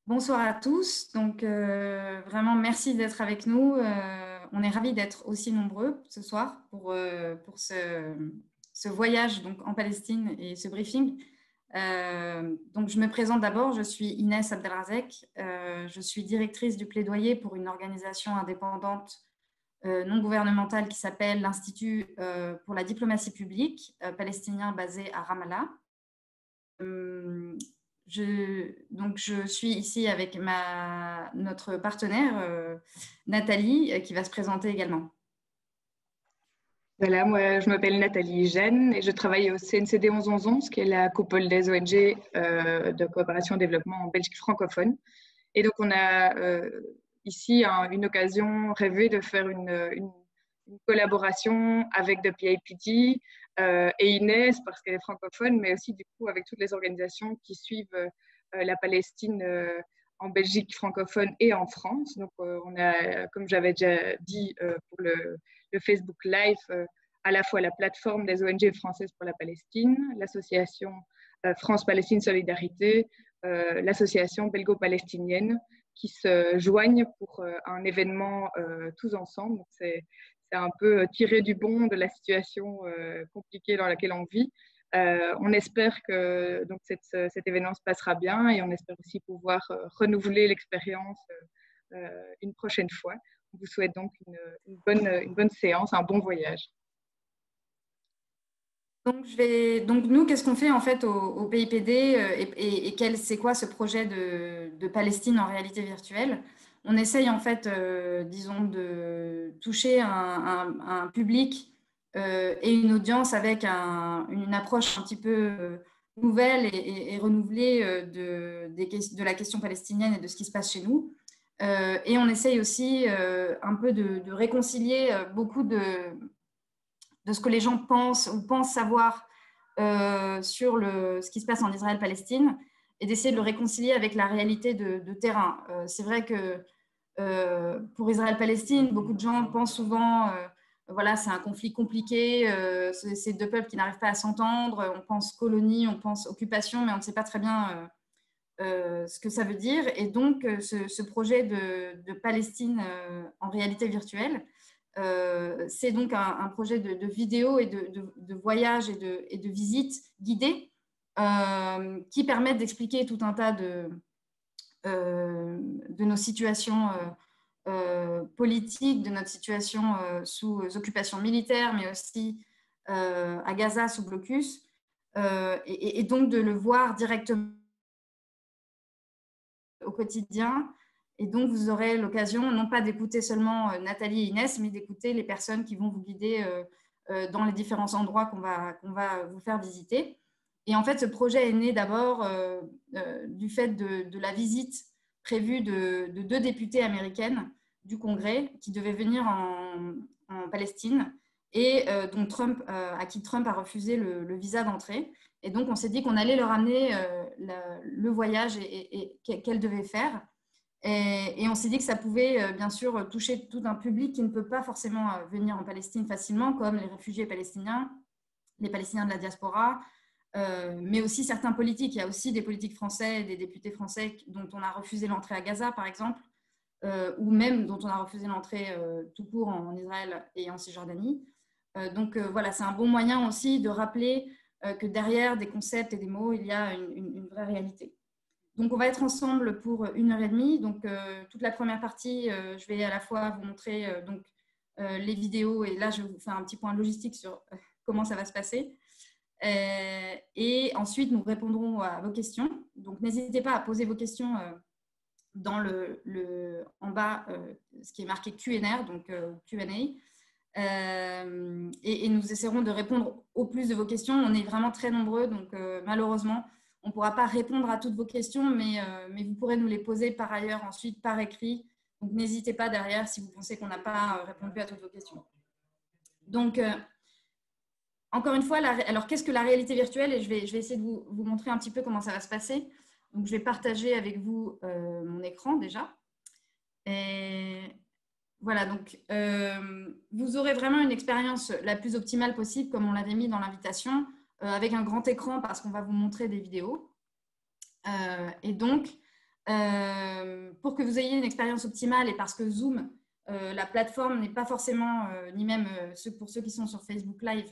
Bonsoir à tous. Donc, vraiment, merci d'être avec nous. On est ravis d'être aussi nombreux ce soir pour ce voyage donc, en Palestine et ce briefing. Donc, je me présente d'abord. Je suis Inès Abdelrazek. Je suis directrice du plaidoyer pour une organisation indépendante non gouvernementale qui s'appelle l'Institut pour la diplomatie publique palestinien basé à Ramallah. Donc, je suis ici avec notre partenaire, Nathalie, qui va se présenter également. Voilà, moi je m'appelle Nathalie Jeanne et je travaille au CNCD 1111, qui est la coupole des ONG de coopération et développement en Belgique francophone. Et donc on a ici une occasion rêvée de faire une collaboration avec The PAPD et Inès parce qu'elle est francophone, mais aussi du coup avec toutes les organisations qui suivent la Palestine en Belgique francophone et en France. Donc on a, comme j'avais déjà dit pour le Facebook Live, à la fois la plateforme des ONG françaises pour la Palestine, l'association France-Palestine Solidarité, l'association belgo-palestinienne, qui se joignent pour un événement tous ensemble. C'est un peu tiré du bon de la situation compliquée dans laquelle on vit. On espère que donc, cet événement se passera bien et on espère aussi pouvoir renouveler l'expérience une prochaine fois. On vous souhaite donc une bonne séance, un bon voyage. Donc nous, qu'est-ce qu'on fait en fait au PIPD et c'est quoi ce projet de Palestine en réalité virtuelle? On essaye en fait, disons, de toucher un public et une audience avec une approche un petit peu nouvelle et renouvelée de la question palestinienne et de ce qui se passe chez nous. Et on essaye aussi un peu de réconcilier beaucoup de ce que les gens pensent ou pensent savoir sur ce qui se passe en Israël-Palestine et d'essayer de le réconcilier avec la réalité de terrain. C'est vrai que pour Israël-Palestine, beaucoup de gens pensent souvent voilà, c'est un conflit compliqué, c'est deux peuples qui n'arrivent pas à s'entendre, on pense colonie, on pense occupation, mais on ne sait pas très bien ce que ça veut dire. Et donc, ce projet de Palestine en réalité virtuelle, c'est donc un projet de vidéo et de voyage et de visites guidées qui permettent d'expliquer tout un tas de nos situations politiques, de notre situation sous occupation militaire, mais aussi à Gaza sous blocus, et donc de le voir directement au quotidien. Et donc, vous aurez l'occasion, non pas d'écouter seulement Nathalie et Inès, mais d'écouter les personnes qui vont vous guider dans les différents endroits qu'on va vous faire visiter. Et en fait, ce projet est né d'abord du fait de la visite prévue de deux députées américaines du Congrès qui devaient venir en Palestine et à qui Trump a refusé le visa d'entrée. Et donc, on s'est dit qu'on allait leur amener le voyage et qu'elles devaient faire. Et on s'est dit que ça pouvait bien sûr toucher tout un public qui ne peut pas forcément venir en Palestine facilement, comme les réfugiés palestiniens, les Palestiniens de la diaspora, mais aussi certains politiques. Il y a aussi des politiques français, des députés français dont on a refusé l'entrée à Gaza, par exemple, ou même dont on a refusé l'entrée tout court en Israël et en Cisjordanie. Donc voilà, c'est un bon moyen aussi de rappeler que derrière des concepts et des mots, il y a une vraie réalité. Donc, on va être ensemble pour 1 heure et demie. Donc, toute la première partie, je vais à la fois vous montrer les vidéos et là, je vais vous faire un petit point logistique sur comment ça va se passer. Et ensuite, nous répondrons à vos questions. Donc, n'hésitez pas à poser vos questions dans en bas, ce qui est marqué Q&R, donc Q&A. Et nous essaierons de répondre au plus de vos questions. On est vraiment très nombreux, donc malheureusement, on ne pourra pas répondre à toutes vos questions, mais vous pourrez nous les poser par ailleurs ensuite par écrit. Donc, n'hésitez pas derrière si vous pensez qu'on n'a pas répondu à toutes vos questions. Donc, encore une fois, alors qu'est-ce que la réalité virtuelle? Et je vais essayer de vous montrer un petit peu comment ça va se passer. Donc, je vais partager avec vous mon écran déjà. Et voilà, donc vous aurez vraiment une expérience la plus optimale possible, comme on l'avait mis dans l'invitation, avec un grand écran parce qu'on va vous montrer des vidéos. Et donc, Pour que vous ayez une expérience optimale, et parce que Zoom, la plateforme n'est pas forcément, ni même pour ceux qui sont sur Facebook Live,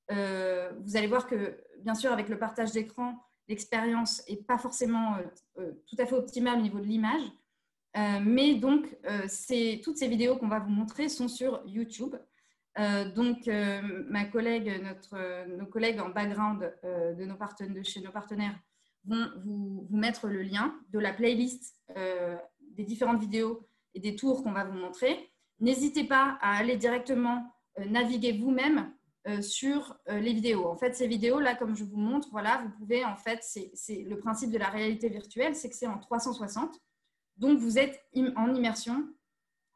vous allez voir que, bien sûr, avec le partage d'écran, l'expérience n'est pas forcément tout à fait optimale au niveau de l'image. Mais donc, toutes ces vidéos qu'on va vous montrer sont sur YouTube. Donc, nos collègues en background de chez nos partenaires vont vous mettre le lien de la playlist des différentes vidéos et des tours qu'on va vous montrer. N'hésitez pas à aller directement naviguer vous-même sur les vidéos. En fait, ces vidéos-là, comme je vous montre, voilà, vous pouvez, en fait, c'est le principe de la réalité virtuelle, c'est que c'est en 360. Donc, vous êtes en immersion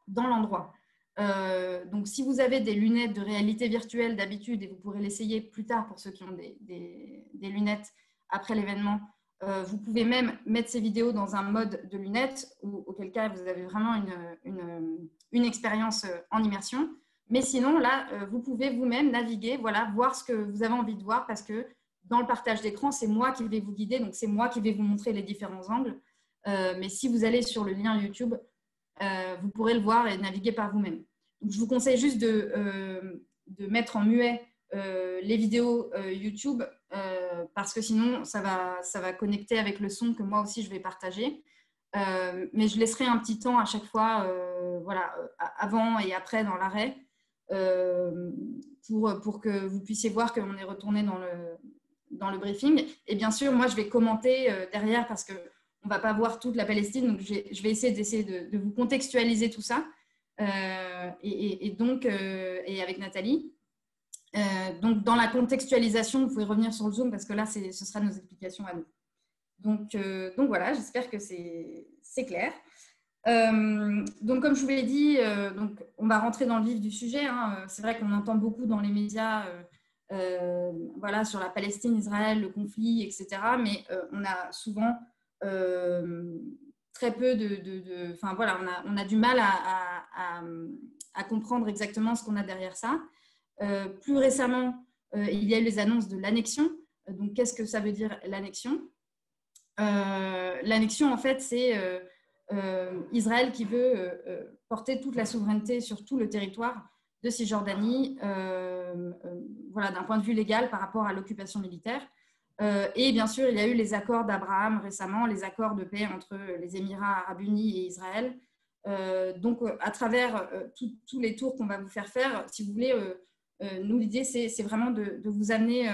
dans l'endroit. Donc, si vous avez des lunettes de réalité virtuelle d'habitude, et vous pourrez l'essayer plus tard pour ceux qui ont des lunettes après l'événement, vous pouvez même mettre ces vidéos dans un mode de lunettes, auquel cas vous avez vraiment une expérience en immersion. Mais sinon, là, vous pouvez vous-même naviguer, voilà, voir ce que vous avez envie de voir, parce que dans le partage d'écran, c'est moi qui vais vous guider, donc c'est moi qui vais vous montrer les différents angles. Mais si vous allez sur le lien YouTube, vous pourrez le voir et naviguer par vous-même. Donc, je vous conseille juste de mettre en muet les vidéos YouTube, parce que sinon, ça va connecter avec le son que moi aussi, je vais partager. Mais je laisserai un petit temps à chaque fois, voilà, avant et après dans l'arrêt, pour que vous puissiez voir qu'on est retourné dans le briefing. Et bien sûr, moi, je vais commenter derrière, parce qu'on ne va pas voir toute la Palestine. Donc, je vais essayer de vous contextualiser tout ça. Et avec Nathalie. Donc, dans la contextualisation, vous pouvez revenir sur le Zoom, parce que là, ce sera nos explications à nous. Donc voilà, j'espère que c'est clair. Donc, comme je vous l'ai dit, donc, on va rentrer dans le vif du sujet. Hein. C'est vrai qu'on entend beaucoup dans les médias voilà, sur la Palestine, Israël, le conflit, etc. Mais on a souvent très peu enfin, voilà, on a du mal à comprendre exactement ce qu'on a derrière ça. Plus récemment, il y a eu les annonces de l'annexion. Donc, qu'est-ce que ça veut dire, l'annexion? L'annexion, en fait, c'est Israël qui veut porter toute la souveraineté sur tout le territoire de Cisjordanie, voilà, d'un point de vue légal par rapport à l'occupation militaire. Et bien sûr, il y a eu les accords d'Abraham récemment, les accords de paix entre les Émirats arabes unis et Israël. Donc, à travers tous les tours qu'on va vous faire, si vous voulez, nous, l'idée, c'est vraiment de vous amener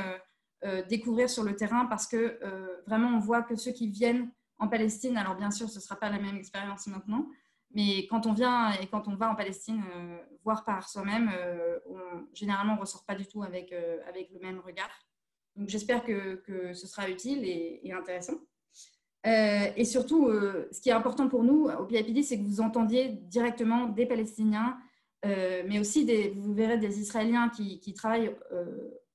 découvrir sur le terrain, parce que vraiment, on voit que ceux qui viennent en Palestine, alors bien sûr, ce ne sera pas la même expérience maintenant, mais quand on vient et quand on va en Palestine, voir par soi-même, généralement, on ne ressort pas du tout avec le même regard. Donc, j'espère que ce sera utile et intéressant. Et surtout, ce qui est important pour nous au PIPD, c'est que vous entendiez directement des Palestiniens, mais aussi, vous verrez, des Israéliens qui travaillent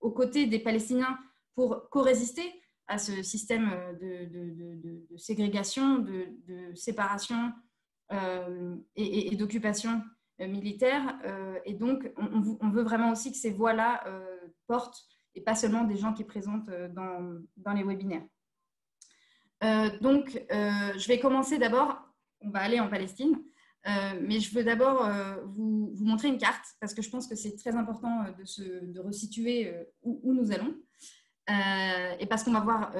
aux côtés des Palestiniens pour co-résister à ce système de ségrégation, de séparation et d'occupation militaire. Et donc, on veut vraiment aussi que ces voix-là portent, et pas seulement des gens qui présentent dans les webinaires. Donc, je vais commencer d'abord, on va aller en Palestine, mais je veux d'abord vous montrer une carte, parce que je pense que c'est très important de resituer où nous allons, et parce qu'on va voir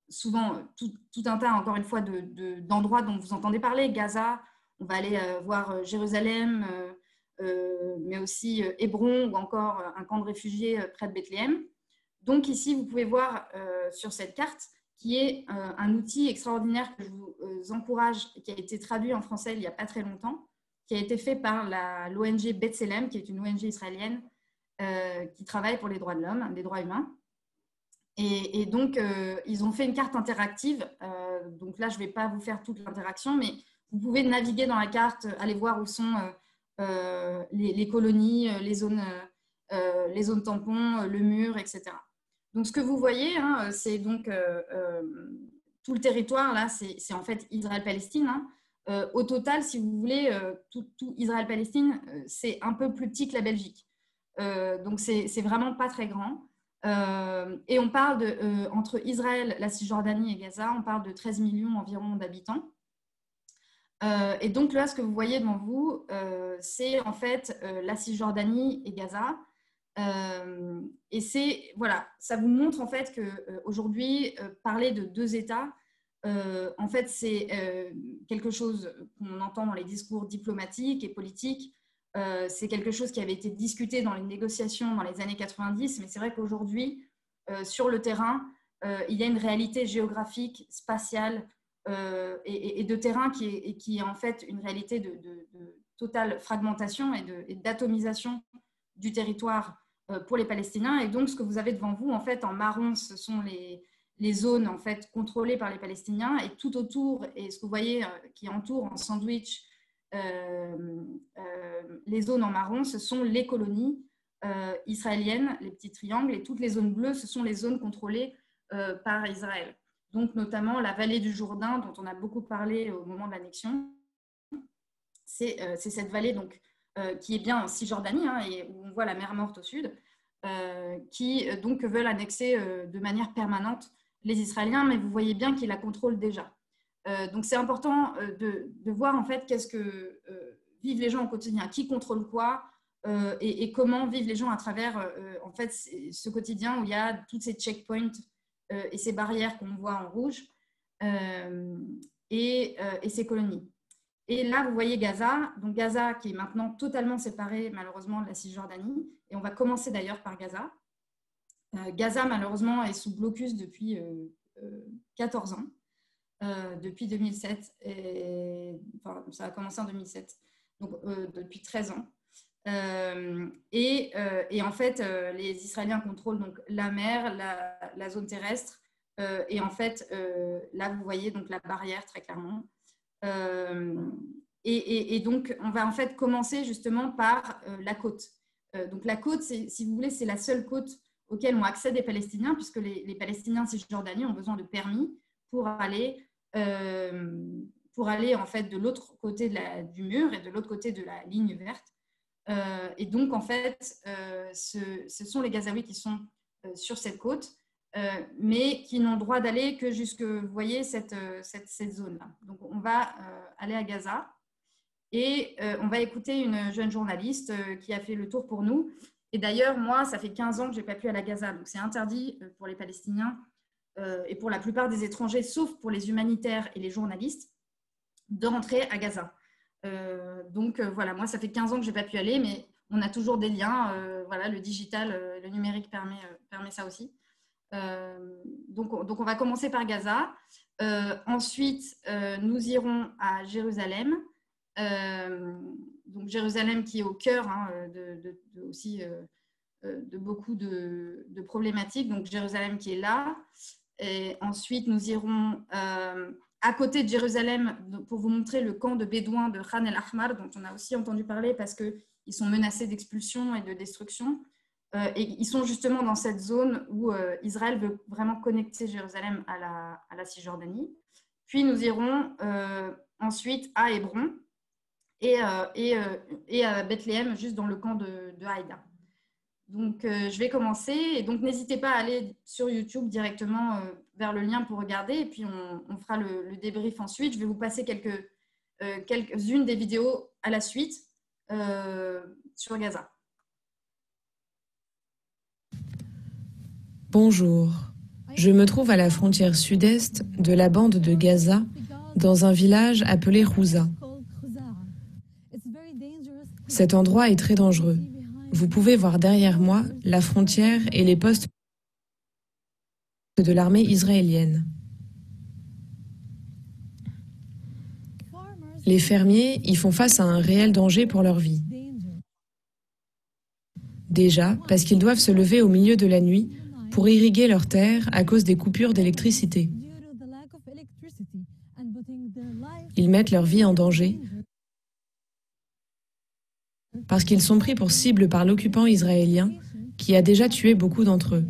souvent tout un tas, encore une fois, d'endroits dont vous entendez parler. Gaza, on va aller voir Jérusalem, mais aussi Hébron, ou encore un camp de réfugiés près de Bethléem. Donc ici, vous pouvez voir sur cette carte, qui est un outil extraordinaire que je vous encourage, qui a été traduit en français il n'y a pas très longtemps, qui a été fait par l'ONG B'Tselem, qui est une ONG israélienne qui travaille pour les droits de l'homme, les droits humains. Et donc, ils ont fait une carte interactive. Donc là, je ne vais pas vous faire toute l'interaction, mais vous pouvez naviguer dans la carte, aller voir où sont les colonies, les zones tampons, le mur, etc. Donc, ce que vous voyez, hein, c'est donc tout le territoire, là, c'est en fait Israël-Palestine. Hein. Au total, si vous voulez, tout Israël-Palestine, c'est un peu plus petit que la Belgique. Donc, c'est vraiment pas très grand. Et on parle entre Israël, la Cisjordanie et Gaza, on parle de 13 millions environ d'habitants. Et donc là, ce que vous voyez devant vous, c'est en fait la Cisjordanie et Gaza. Et voilà, ça vous montre en fait qu'aujourd'hui, parler de deux États, en fait, c'est quelque chose qu'on entend dans les discours diplomatiques et politiques. C'est quelque chose qui avait été discuté dans les négociations dans les années 90, mais c'est vrai qu'aujourd'hui, sur le terrain, il y a une réalité géographique, spatiale et de terrain qui est en fait une réalité de totale fragmentation et d'atomisation du territoire pour les Palestiniens. Et donc, ce que vous avez devant vous, en fait, en marron, ce sont les zones en fait contrôlées par les Palestiniens, et tout autour, et ce que vous voyez qui entoure en sandwich les zones en marron, ce sont les colonies israéliennes, les petits triangles, et toutes les zones bleues, ce sont les zones contrôlées par Israël. Donc notamment la vallée du Jourdain, dont on a beaucoup parlé au moment de l'annexion. C'est cette vallée donc, qui est bien en Cisjordanie, hein, et où on voit la mer Morte au sud, qui donc veulent annexer de manière permanente les Israéliens, mais vous voyez bien qu'ils la contrôlent déjà. Donc c'est important de voir en fait qu'est-ce que vivent les gens au quotidien, qui contrôle quoi, et comment vivent les gens à travers en fait ce quotidien où il y a toutes ces checkpoints et ces barrières qu'on voit en rouge et ces colonies. Et là, vous voyez Gaza, donc Gaza qui est maintenant totalement séparée malheureusement de la Cisjordanie, et on va commencer d'ailleurs par Gaza. Gaza malheureusement est sous blocus depuis 14 ans. Depuis 2007, enfin, ça a commencé en 2007, donc depuis 13 ans. Et en fait, les Israéliens contrôlent donc la mer, la zone terrestre, et en fait, là, vous voyez donc la barrière très clairement. Et donc, on va en fait commencer justement par la côte. Donc, la côte, si vous voulez, c'est la seule côte auquel ont accès des Palestiniens, puisque les Palestiniens Cisjordaniens ont besoin de permis pour aller en fait de l'autre côté du mur et de l'autre côté de la ligne verte. Et donc, en fait, ce sont les Gazaouis qui sont sur cette côte, mais qui n'ont droit d'aller que jusque, vous voyez, cette zone-là. Donc, on va aller à Gaza et on va écouter une jeune journaliste qui a fait le tour pour nous. Et d'ailleurs, moi, ça fait 15 ans que je n'ai pas pu aller à Gaza, donc c'est interdit pour les Palestiniens et pour la plupart des étrangers, sauf pour les humanitaires et les journalistes, de rentrer à Gaza. Donc voilà, moi ça fait 15 ans que je n'ai pas pu aller, mais on a toujours des liens. Voilà, le digital, le numérique permet ça aussi. Donc on va commencer par Gaza. Ensuite, nous irons à Jérusalem. Donc Jérusalem qui est au cœur aussi de beaucoup de problématiques. Donc Jérusalem qui est là. Et ensuite, nous irons à côté de Jérusalem pour vous montrer le camp de Bédouins de Khan el-Ahmar, dont on a aussi entendu parler parce qu'ils sont menacés d'expulsion et de destruction. Et ils sont justement dans cette zone où Israël veut vraiment connecter Jérusalem à la Cisjordanie. Puis nous irons ensuite à Hébron et à Bethléem, juste dans le camp de Haïda. Donc, je vais commencer. Et donc, n'hésitez pas à aller sur YouTube directement vers le lien pour regarder. Et puis, on fera le débrief ensuite. Je vais vous passer quelques-unes des vidéos à la suite sur Gaza. Bonjour. Je me trouve à la frontière sud-est de la bande de Gaza, dans un village appelé Rouza. Cet endroit est très dangereux. Vous pouvez voir derrière moi la frontière et les postes de l'armée israélienne. Les fermiers y font face à un réel danger pour leur vie. Déjà, parce qu'ils doivent se lever au milieu de la nuit pour irriguer leurs terres à cause des coupures d'électricité. Ils mettent leur vie en danger parce qu'ils sont pris pour cible par l'occupant israélien qui a déjà tué beaucoup d'entre eux.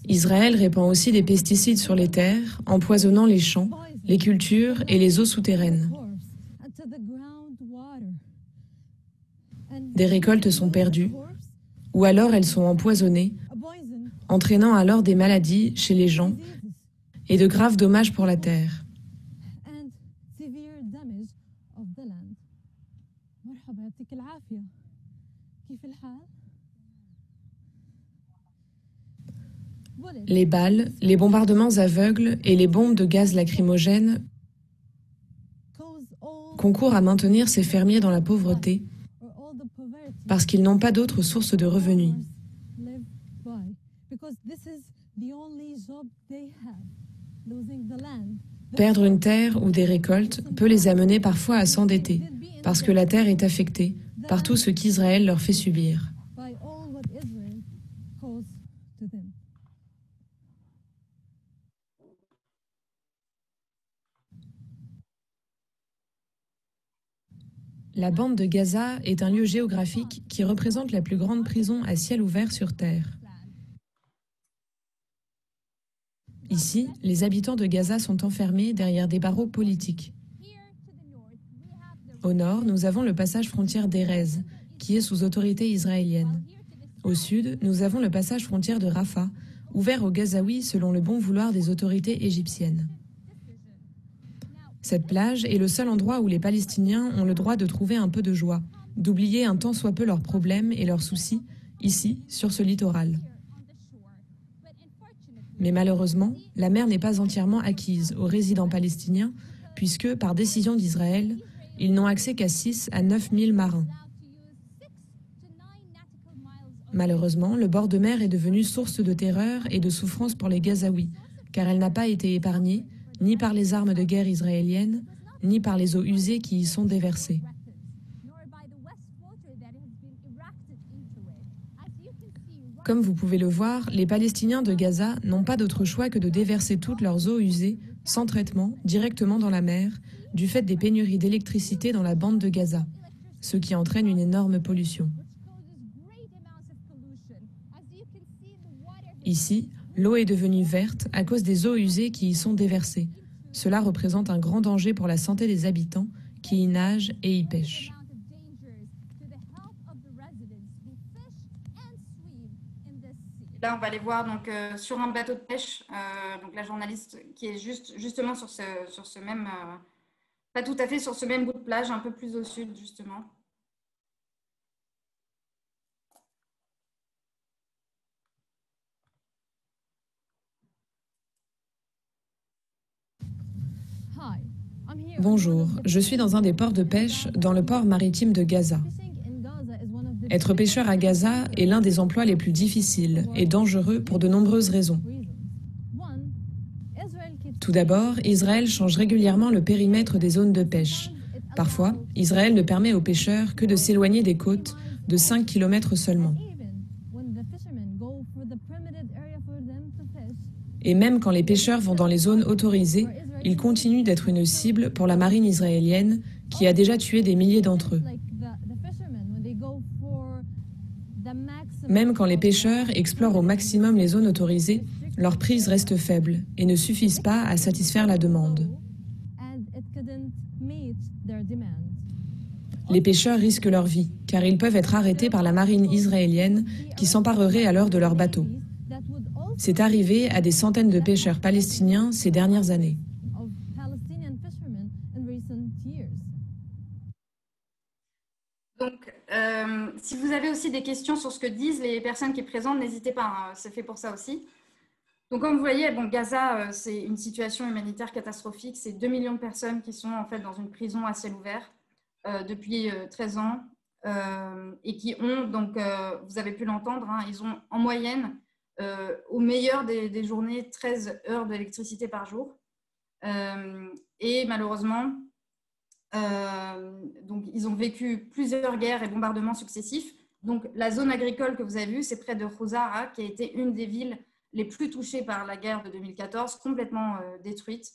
Israël répand aussi des pesticides sur les terres, empoisonnant les champs, les cultures et les eaux souterraines. Des récoltes sont perdues, ou alors elles sont empoisonnées, entraînant alors des maladies chez les gens et de graves dommages pour la terre. Les balles, les bombardements aveugles et les bombes de gaz lacrymogène concourent à maintenir ces fermiers dans la pauvreté parce qu'ils n'ont pas d'autres sources de revenus. Perdre une terre ou des récoltes peut les amener parfois à s'endetter parce que la terre est affectée par tout ce qu'Israël leur fait subir. La bande de Gaza est un lieu géographique qui représente la plus grande prison à ciel ouvert sur Terre. Ici, les habitants de Gaza sont enfermés derrière des barreaux politiques. Au nord, nous avons le passage frontière d'Erez, qui est sous autorité israélienne. Au sud, nous avons le passage frontière de Rafah, ouvert aux Gazaouis selon le bon vouloir des autorités égyptiennes. Cette plage est le seul endroit où les Palestiniens ont le droit de trouver un peu de joie, d'oublier un tant soit peu leurs problèmes et leurs soucis, ici, sur ce littoral. Mais malheureusement, la mer n'est pas entièrement acquise aux résidents palestiniens, puisque, par décision d'Israël, ils n'ont accès qu'à 6 à 9 000 marins. Malheureusement, le bord de mer est devenu source de terreur et de souffrance pour les Gazaouis, car elle n'a pas été épargnée, ni par les armes de guerre israéliennes, ni par les eaux usées qui y sont déversées. Comme vous pouvez le voir, les Palestiniens de Gaza n'ont pas d'autre choix que de déverser toutes leurs eaux usées, sans traitement, directement dans la mer, du fait des pénuries d'électricité dans la bande de Gaza, ce qui entraîne une énorme pollution. Ici, l'eau est devenue verte à cause des eaux usées qui y sont déversées. Cela représente un grand danger pour la santé des habitants qui y nagent et y pêchent. Là, on va aller voir donc, sur un bateau de pêche, donc la journaliste qui est justement sur ce même, pas tout à fait sur ce même bout de plage, un peu plus au sud justement. Bonjour, je suis dans un des ports de pêche dans le port maritime de Gaza. Être pêcheur à Gaza est l'un des emplois les plus difficiles et dangereux pour de nombreuses raisons. Tout d'abord, Israël change régulièrement le périmètre des zones de pêche. Parfois, Israël ne permet aux pêcheurs que de s'éloigner des côtes de 5 km seulement. Et même quand les pêcheurs vont dans les zones autorisées, ils continuent d'être une cible pour la marine israélienne qui a déjà tué des milliers d'entre eux. Même quand les pêcheurs explorent au maximum les zones autorisées, leurs prises restent faibles et ne suffisent pas à satisfaire la demande. Les pêcheurs risquent leur vie, car ils peuvent être arrêtés par la marine israélienne qui s'emparerait alors de leurs bateaux. C'est arrivé à des centaines de pêcheurs palestiniens ces dernières années. Donc, si vous avez aussi des questions sur ce que disent les personnes qui sont présentes, n'hésitez pas, hein, c'est fait pour ça aussi. Donc, comme vous voyez, bon, Gaza, c'est une situation humanitaire catastrophique. C'est 2 millions de personnes qui sont en fait dans une prison à ciel ouvert depuis 13 ans et qui ont, donc, vous avez pu l'entendre, hein, ils ont en moyenne, au meilleur des journées, 13 heures d'électricité par jour. Et malheureusement, donc, ils ont vécu plusieurs guerres et bombardements successifs. Donc, la zone agricole que vous avez vue, c'est près de Khuzara, qui a été une des villes les plus touchées par la guerre de 2014, complètement détruite.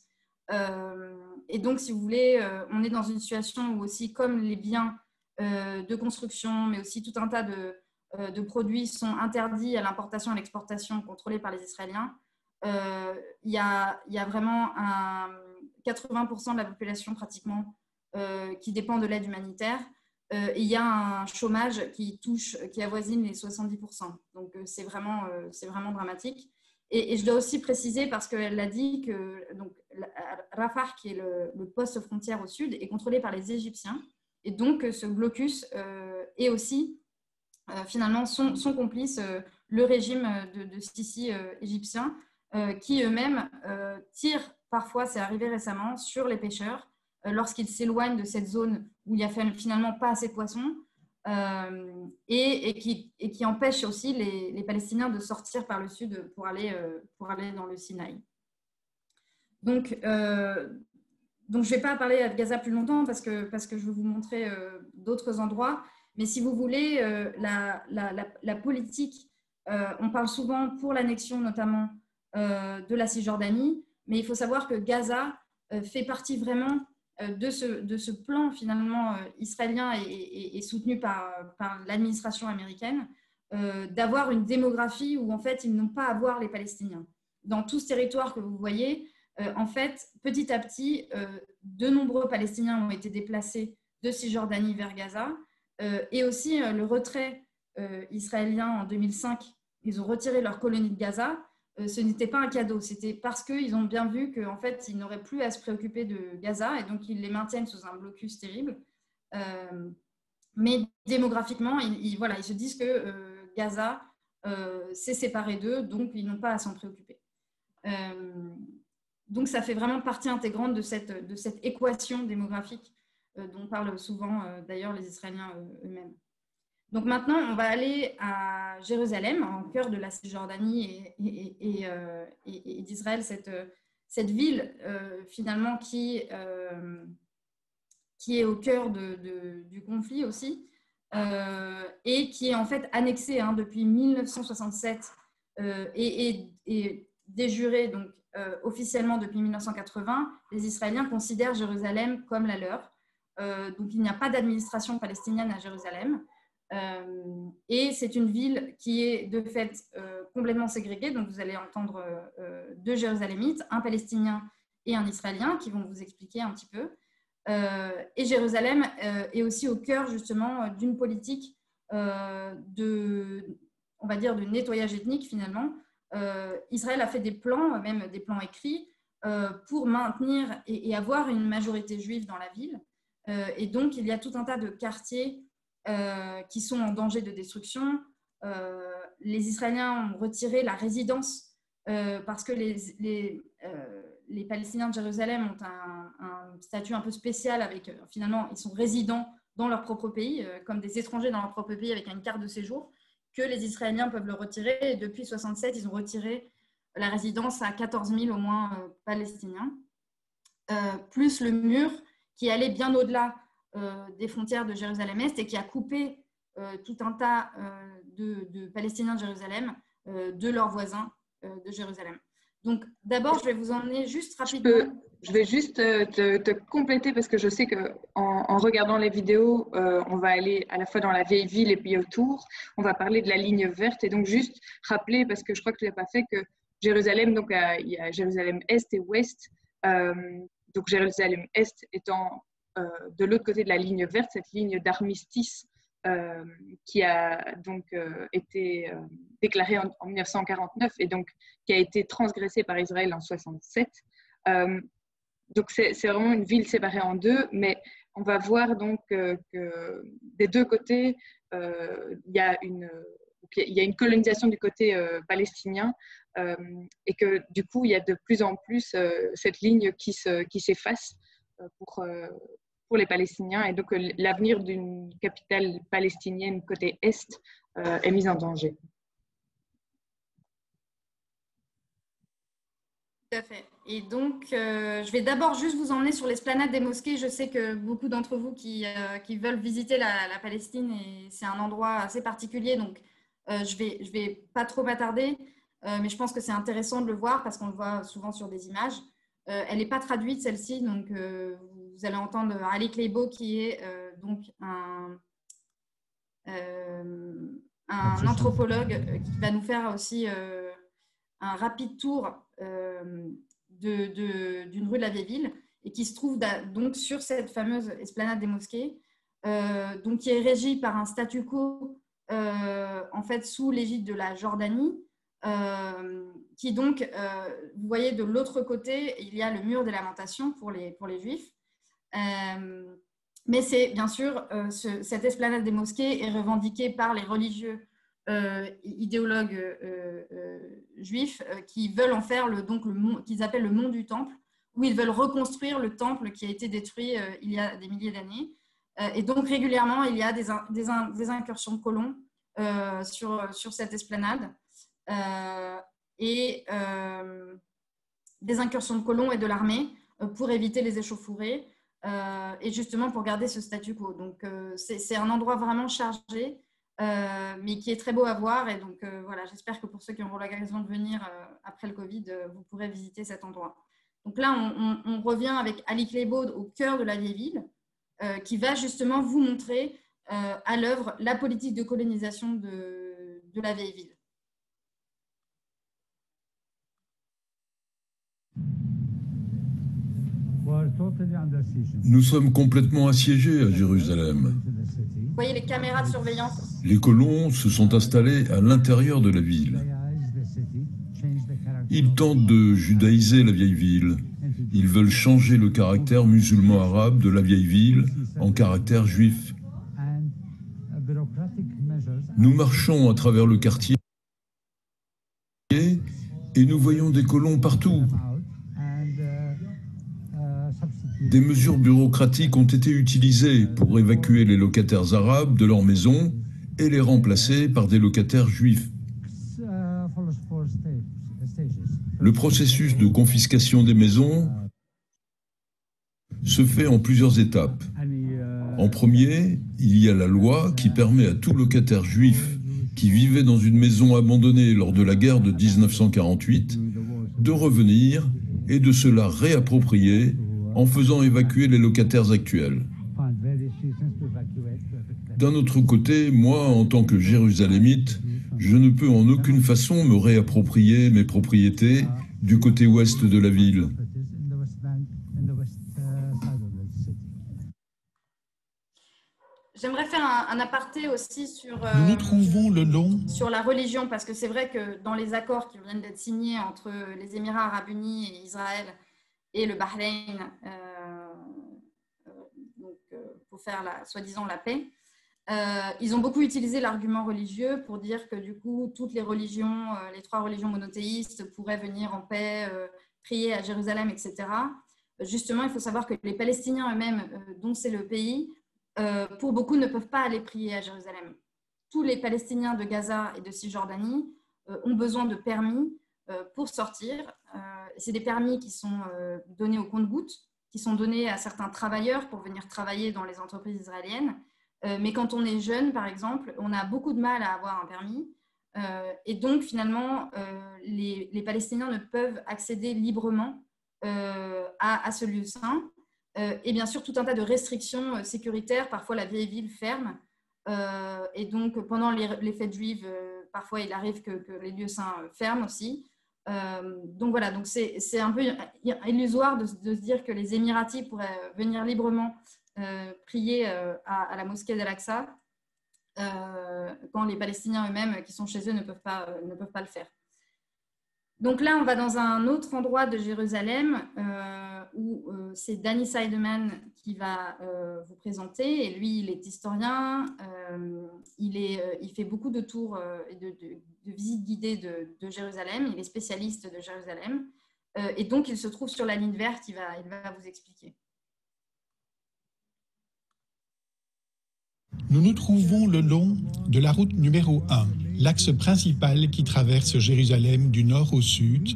Et donc, si vous voulez, on est dans une situation où aussi, comme les biens de construction, mais aussi tout un tas de produits sont interdits à l'importation et à l'exportation, contrôlés par les Israéliens, il y a vraiment 80% de la population pratiquement qui dépend de l'aide humanitaire. Et il y a un chômage qui avoisine les 70%. Donc, c'est vraiment dramatique. Et je dois aussi préciser, parce qu'elle a dit que donc, Rafah, qui est le poste frontière au sud, est contrôlé par les Égyptiens. Et donc, ce blocus est aussi finalement son complice, le régime de Sisi égyptien, qui eux-mêmes tirent parfois, c'est arrivé récemment, sur les pêcheurs lorsqu'ils s'éloignent de cette zone où il n'y a finalement pas assez de poissons, et qui empêche aussi les Palestiniens de sortir par le sud pour aller dans le Sinaï. Donc, je ne vais pas parler de Gaza plus longtemps parce que je vais vous montrer d'autres endroits. Mais si vous voulez, la politique, on parle souvent pour l'annexion notamment de la Cisjordanie, mais il faut savoir que Gaza fait partie vraiment de ce plan finalement israélien et soutenu par l'administration américaine, d'avoir une démographie où en fait ils n'ont pas à voir les Palestiniens. Dans tout ce territoire que vous voyez, en fait, petit à petit, de nombreux Palestiniens ont été déplacés de Cisjordanie vers Gaza, et aussi le retrait israélien en 2005, ils ont retiré leur colonie de Gaza. Ce n'était pas un cadeau, c'était parce qu'ils ont bien vu qu'en fait, ils n'auraient plus à se préoccuper de Gaza et donc ils les maintiennent sous un blocus terrible. Mais démographiquement, ils se disent que Gaza s'est séparé d'eux, donc ils n'ont pas à s'en préoccuper. Donc ça fait vraiment partie intégrante de cette équation démographique dont parlent souvent d'ailleurs les Israéliens eux-mêmes. Donc maintenant, on va aller à Jérusalem, en cœur de la Cisjordanie et d'Israël, cette ville finalement qui est au cœur du conflit aussi, et qui est en fait annexée depuis 1967 et déjurée donc, officiellement depuis 1980. Les Israéliens considèrent Jérusalem comme la leur. Donc il n'y a pas d'administration palestinienne à Jérusalem. Et c'est une ville qui est de fait complètement ségrégée. Donc vous allez entendre deux Jérusalémites, un Palestinien et un Israélien, qui vont vous expliquer un petit peu. Et Jérusalem est aussi au cœur justement d'une politique on va dire de nettoyage ethnique finalement. Israël a fait des plans, même des plans écrits, pour maintenir et avoir une majorité juive dans la ville. Et donc il y a tout un tas de quartiers qui sont en danger de destruction. Les Israéliens ont retiré la résidence parce que les Palestiniens de Jérusalem ont un statut un peu spécial avec, finalement, ils sont résidents dans leur propre pays, comme des étrangers dans leur propre pays avec une carte de séjour, que les Israéliens peuvent le retirer. Et depuis 1967, ils ont retiré la résidence à 14 000 au moins Palestiniens, plus le mur qui allait bien au-delà des frontières de Jérusalem-Est et qui a coupé tout un tas de Palestiniens de Jérusalem de leurs voisins de Jérusalem. Donc, d'abord, je vais vous emmener juste rapidement. Je vais juste te compléter parce que je sais qu'en regardant les vidéos, on va aller à la fois dans la vieille ville et puis autour. On va parler de la ligne verte et donc juste rappeler, parce que je crois que tu n'as pas fait, que Jérusalem, donc il y a Jérusalem Est et Ouest. Donc Jérusalem Est étant de l'autre côté de la ligne verte, cette ligne d'armistice qui a donc été déclarée en 1949 et donc qui a été transgressée par Israël en 1967. Donc c'est vraiment une ville séparée en deux, mais on va voir donc que des deux côtés, il y a une colonisation du côté palestinien et que du coup, il y a de plus en plus cette ligne qui s'efface pour les Palestiniens et donc l'avenir d'une capitale palestinienne côté Est est mis en danger. Tout à fait. Et donc, je vais d'abord juste vous emmener sur l'esplanade des mosquées. Je sais que beaucoup d'entre vous qui veulent visiter la Palestine, et c'est un endroit assez particulier, donc je vais pas trop m'attarder, mais je pense que c'est intéressant de le voir parce qu'on le voit souvent sur des images. Elle n'est pas traduite, celle-ci, donc vous allez entendre Ali Kleibo qui est donc un anthropologue qui va nous faire aussi un rapide tour d'une rue de la vieille ville et qui se trouve donc sur cette fameuse esplanade des mosquées, donc qui est régie par un statu quo en fait sous l'égide de la Jordanie, qui donc, vous voyez de l'autre côté, il y a le mur des lamentations pour les Juifs. Mais c'est bien sûr, cette esplanade des mosquées est revendiquée par les religieux idéologues juifs qui veulent en faire qu'ils appellent le mont du temple, où ils veulent reconstruire le temple qui a été détruit il y a des milliers d'années. Et donc régulièrement, il y a des incursions de colons sur cette esplanade et des incursions de colons et de l'armée pour éviter les échauffourées et justement pour garder ce statu quo. Donc c'est un endroit vraiment chargé, mais qui est très beau à voir. Et donc voilà, j'espère que pour ceux qui auront l'occasion de venir après le Covid, vous pourrez visiter cet endroit. Donc là, on revient avec Ali Claibaud au cœur de la vieille ville, qui va justement vous montrer à l'œuvre la politique de colonisation de la vieille ville. Nous sommes complètement assiégés à Jérusalem. Vous voyez les caméras de surveillance? Les colons se sont installés à l'intérieur de la ville. Ils tentent de judaïser la vieille ville. Ils veulent changer le caractère musulman arabe de la vieille ville en caractère juif. Nous marchons à travers le quartier et nous voyons des colons partout. Des mesures bureaucratiques ont été utilisées pour évacuer les locataires arabes de leurs maisons et les remplacer par des locataires juifs. Le processus de confiscation des maisons se fait en plusieurs étapes. En premier, il y a la loi qui permet à tout locataire juif qui vivait dans une maison abandonnée lors de la guerre de 1948 de revenir et de se la réapproprier en faisant évacuer les locataires actuels. D'un autre côté, moi, en tant que Jérusalémite, je ne peux en aucune façon me réapproprier mes propriétés du côté ouest de la ville. J'aimerais faire un aparté aussi sur, Nous nous trouvons le long sur la religion, parce que c'est vrai que dans les accords qui viennent d'être signés entre les Émirats arabes unis et Israël et le Bahreïn, pour faire soi-disant la paix, ils ont beaucoup utilisé l'argument religieux pour dire que du coup, toutes les religions, les 3 religions monothéistes pourraient venir en paix, prier à Jérusalem, etc. Justement, il faut savoir que les Palestiniens eux-mêmes, dont c'est le pays, pour beaucoup ne peuvent pas aller prier à Jérusalem. Tous les Palestiniens de Gaza et de Cisjordanie ont besoin de permis pour sortir. C'est des permis qui sont donnés au compte-gouttes, qui sont donnés à certains travailleurs pour venir travailler dans les entreprises israéliennes. Mais quand on est jeune, par exemple, on a beaucoup de mal à avoir un permis. Et donc, finalement, les Palestiniens ne peuvent accéder librement à ce lieu saint. Et bien sûr, tout un tas de restrictions sécuritaires. Parfois, la vieille ville ferme. Et donc, pendant les fêtes juives, parfois, il arrive que les lieux saints ferment aussi. Donc voilà, donc c'est un peu illusoire de se dire que les Émiratis pourraient venir librement prier à la mosquée d'Al-Aqsa quand les Palestiniens eux-mêmes qui sont chez eux ne peuvent pas le faire. Donc là, on va dans un autre endroit de Jérusalem où c'est Danny Seideman qui va vous présenter. Et lui, il est historien, il fait beaucoup de tours et de visites guidées de Jérusalem. Il est spécialiste de Jérusalem. Et donc, il se trouve sur la ligne verte, il va vous expliquer. Nous nous trouvons le long de la route numéro 1, l'axe principal qui traverse Jérusalem du nord au sud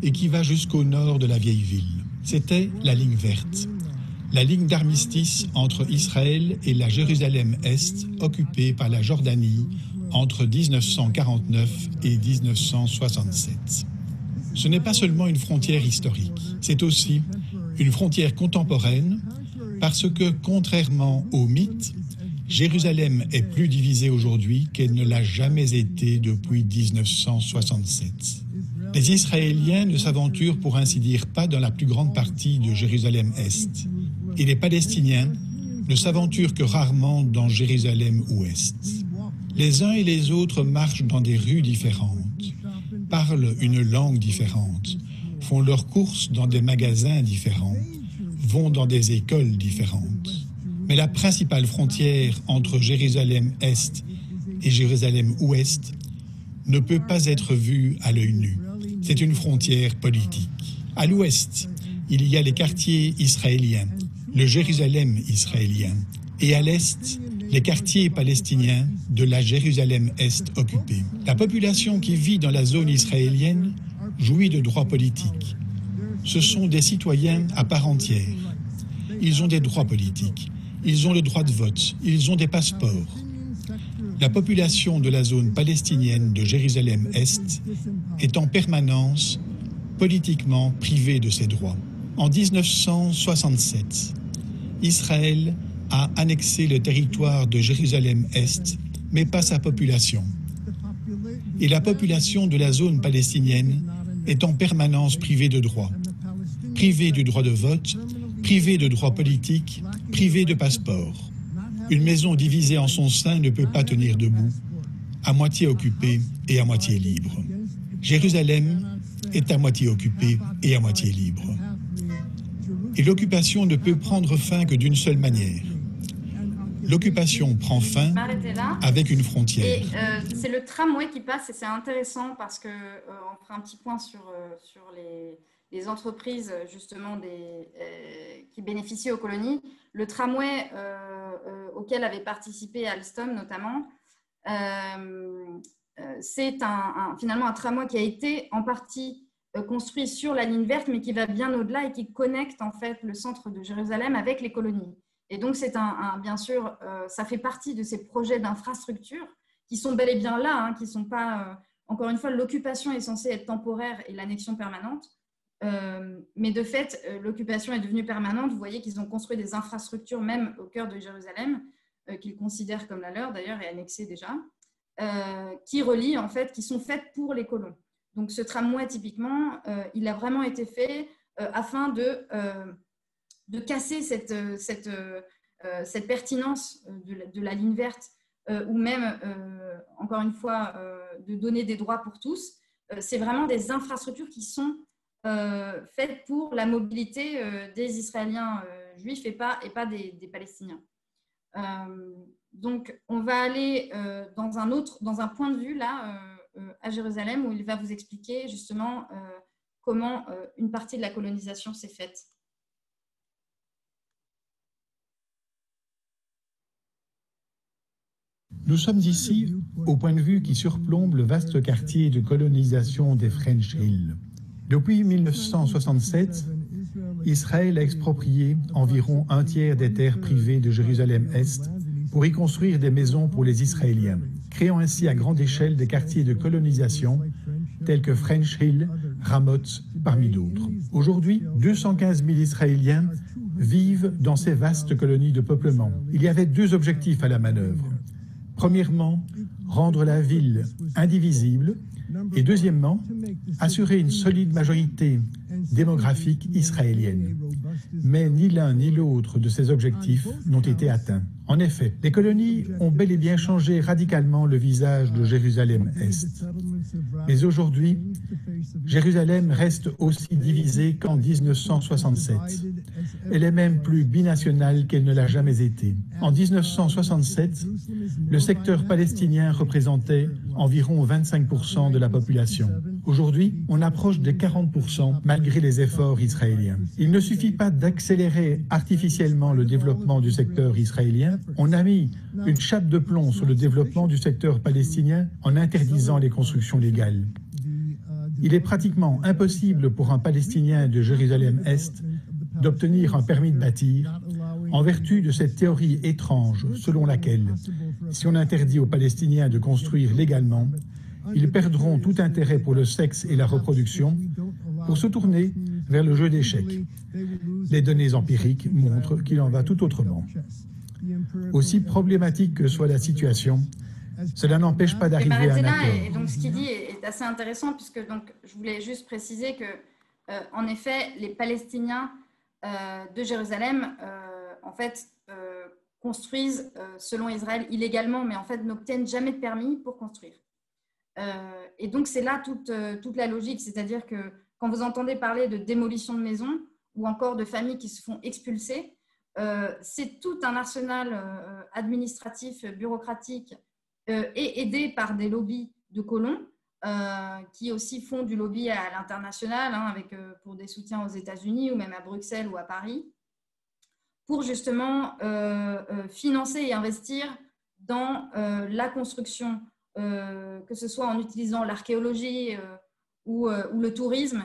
et qui va jusqu'au nord de la vieille ville. C'était la ligne verte, la ligne d'armistice entre Israël et la Jérusalem-Est occupée par la Jordanie entre 1949 et 1967. Ce n'est pas seulement une frontière historique, c'est aussi une frontière contemporaine parce que, contrairement au mythe, Jérusalem est plus divisée aujourd'hui qu'elle ne l'a jamais été depuis 1967. Les Israéliens ne s'aventurent pour ainsi dire pas dans la plus grande partie de Jérusalem-Est. Et les Palestiniens ne s'aventurent que rarement dans Jérusalem-Ouest. Les uns et les autres marchent dans des rues différentes, parlent une langue différente, font leurs courses dans des magasins différents, vont dans des écoles différentes. Mais la principale frontière entre Jérusalem-Est et Jérusalem-Ouest ne peut pas être vue à l'œil nu. C'est une frontière politique. À l'ouest, il y a les quartiers israéliens, le Jérusalem israélien, et à l'est, les quartiers palestiniens de la Jérusalem-Est occupée. La population qui vit dans la zone israélienne jouit de droits politiques. Ce sont des citoyens à part entière. Ils ont des droits politiques, ils ont le droit de vote, ils ont des passeports. La population de la zone palestinienne de Jérusalem-Est est en permanence politiquement privée de ses droits. En 1967, Israël a annexé le territoire de Jérusalem-Est, mais pas sa population. Et la population de la zone palestinienne est en permanence privée de droits. Privée du droit de vote, privée de droits politiques, privée de passeport. Une maison divisée en son sein ne peut pas tenir debout, à moitié occupée et à moitié libre. Jérusalem est à moitié occupée et à moitié libre. Et l'occupation ne peut prendre fin que d'une seule manière. L'occupation prend fin avec une frontière. Et c'est le tramway qui passe, et c'est intéressant parce qu'on fera un petit point sur les entreprises justement qui bénéficient aux colonies. Le tramway auquel avait participé Alstom notamment, c'est finalement un tramway qui a été en partie construit sur la ligne verte, mais qui va bien au-delà et qui connecte en fait le centre de Jérusalem avec les colonies. Et donc, c'est bien sûr, ça fait partie de ces projets d'infrastructure qui sont bel et bien là, hein, qui ne sont pas, encore une fois, l'occupation est censée être temporaire et l'annexion permanente. Mais de fait, l'occupation est devenue permanente. Vous voyez qu'ils ont construit des infrastructures, même au cœur de Jérusalem, qu'ils considèrent comme la leur d'ailleurs et annexées déjà, qui relient en fait, qui sont faites pour les colons. Donc, ce tramway, typiquement, il a vraiment été fait afin de casser cette pertinence de la ligne verte ou même, encore une fois, de donner des droits pour tous. C'est vraiment des infrastructures qui sont faites pour la mobilité des Israéliens juifs et pas des Palestiniens. Donc, on va aller dans un point de vue là, à Jérusalem, où il va vous expliquer justement comment une partie de la colonisation s'est faite. Nous sommes ici au point de vue qui surplombe le vaste quartier de colonisation des French Hills. Depuis 1967, Israël a exproprié environ un tiers des terres privées de Jérusalem-Est pour y construire des maisons pour les Israéliens, créant ainsi à grande échelle des quartiers de colonisation tels que French Hill, Ramoth, parmi d'autres. Aujourd'hui, 215 000 Israéliens vivent dans ces vastes colonies de peuplement. Il y avait deux objectifs à la manœuvre. Premièrement, rendre la ville indivisible et deuxièmement, assurer une solide majorité démographique israélienne. Mais ni l'un ni l'autre de ces objectifs n'ont été atteints. En effet, les colonies ont bel et bien changé radicalement le visage de Jérusalem-Est. Mais aujourd'hui, Jérusalem reste aussi divisée qu'en 1967. Elle est même plus binationale qu'elle ne l'a jamais été. En 1967, le secteur palestinien représentait environ 25% de la population. Aujourd'hui, on approche des 40% malgré les efforts israéliens. Il ne suffit pas d'accélérer artificiellement le développement du secteur israélien. On a mis une chape de plomb sur le développement du secteur palestinien en interdisant les constructions légales. Il est pratiquement impossible pour un Palestinien de Jérusalem-Est d'obtenir un permis de bâtir en vertu de cette théorie étrange selon laquelle, si on interdit aux Palestiniens de construire légalement, ils perdront tout intérêt pour le sexe et la reproduction pour se tourner vers le jeu d'échecs. Les données empiriques montrent qu'il en va tout autrement. Aussi problématique que soit la situation, cela n'empêche pas d'arriver à un accord. Et donc, ce qu'il dit est assez intéressant puisque donc, je voulais juste préciser que, en effet, les Palestiniens de Jérusalem, en fait, construisent, selon Israël, illégalement, mais en fait, n'obtiennent jamais de permis pour construire. Et donc, c'est là toute la logique, c'est-à-dire que quand vous entendez parler de démolition de maisons ou encore de familles qui se font expulser, c'est tout un arsenal administratif, bureaucratique, et aidé par des lobbies de colons qui aussi font du lobby à l'international, hein, pour des soutiens aux États-Unis ou même à Bruxelles ou à Paris, pour justement financer et investir dans la construction, que ce soit en utilisant l'archéologie ou le tourisme,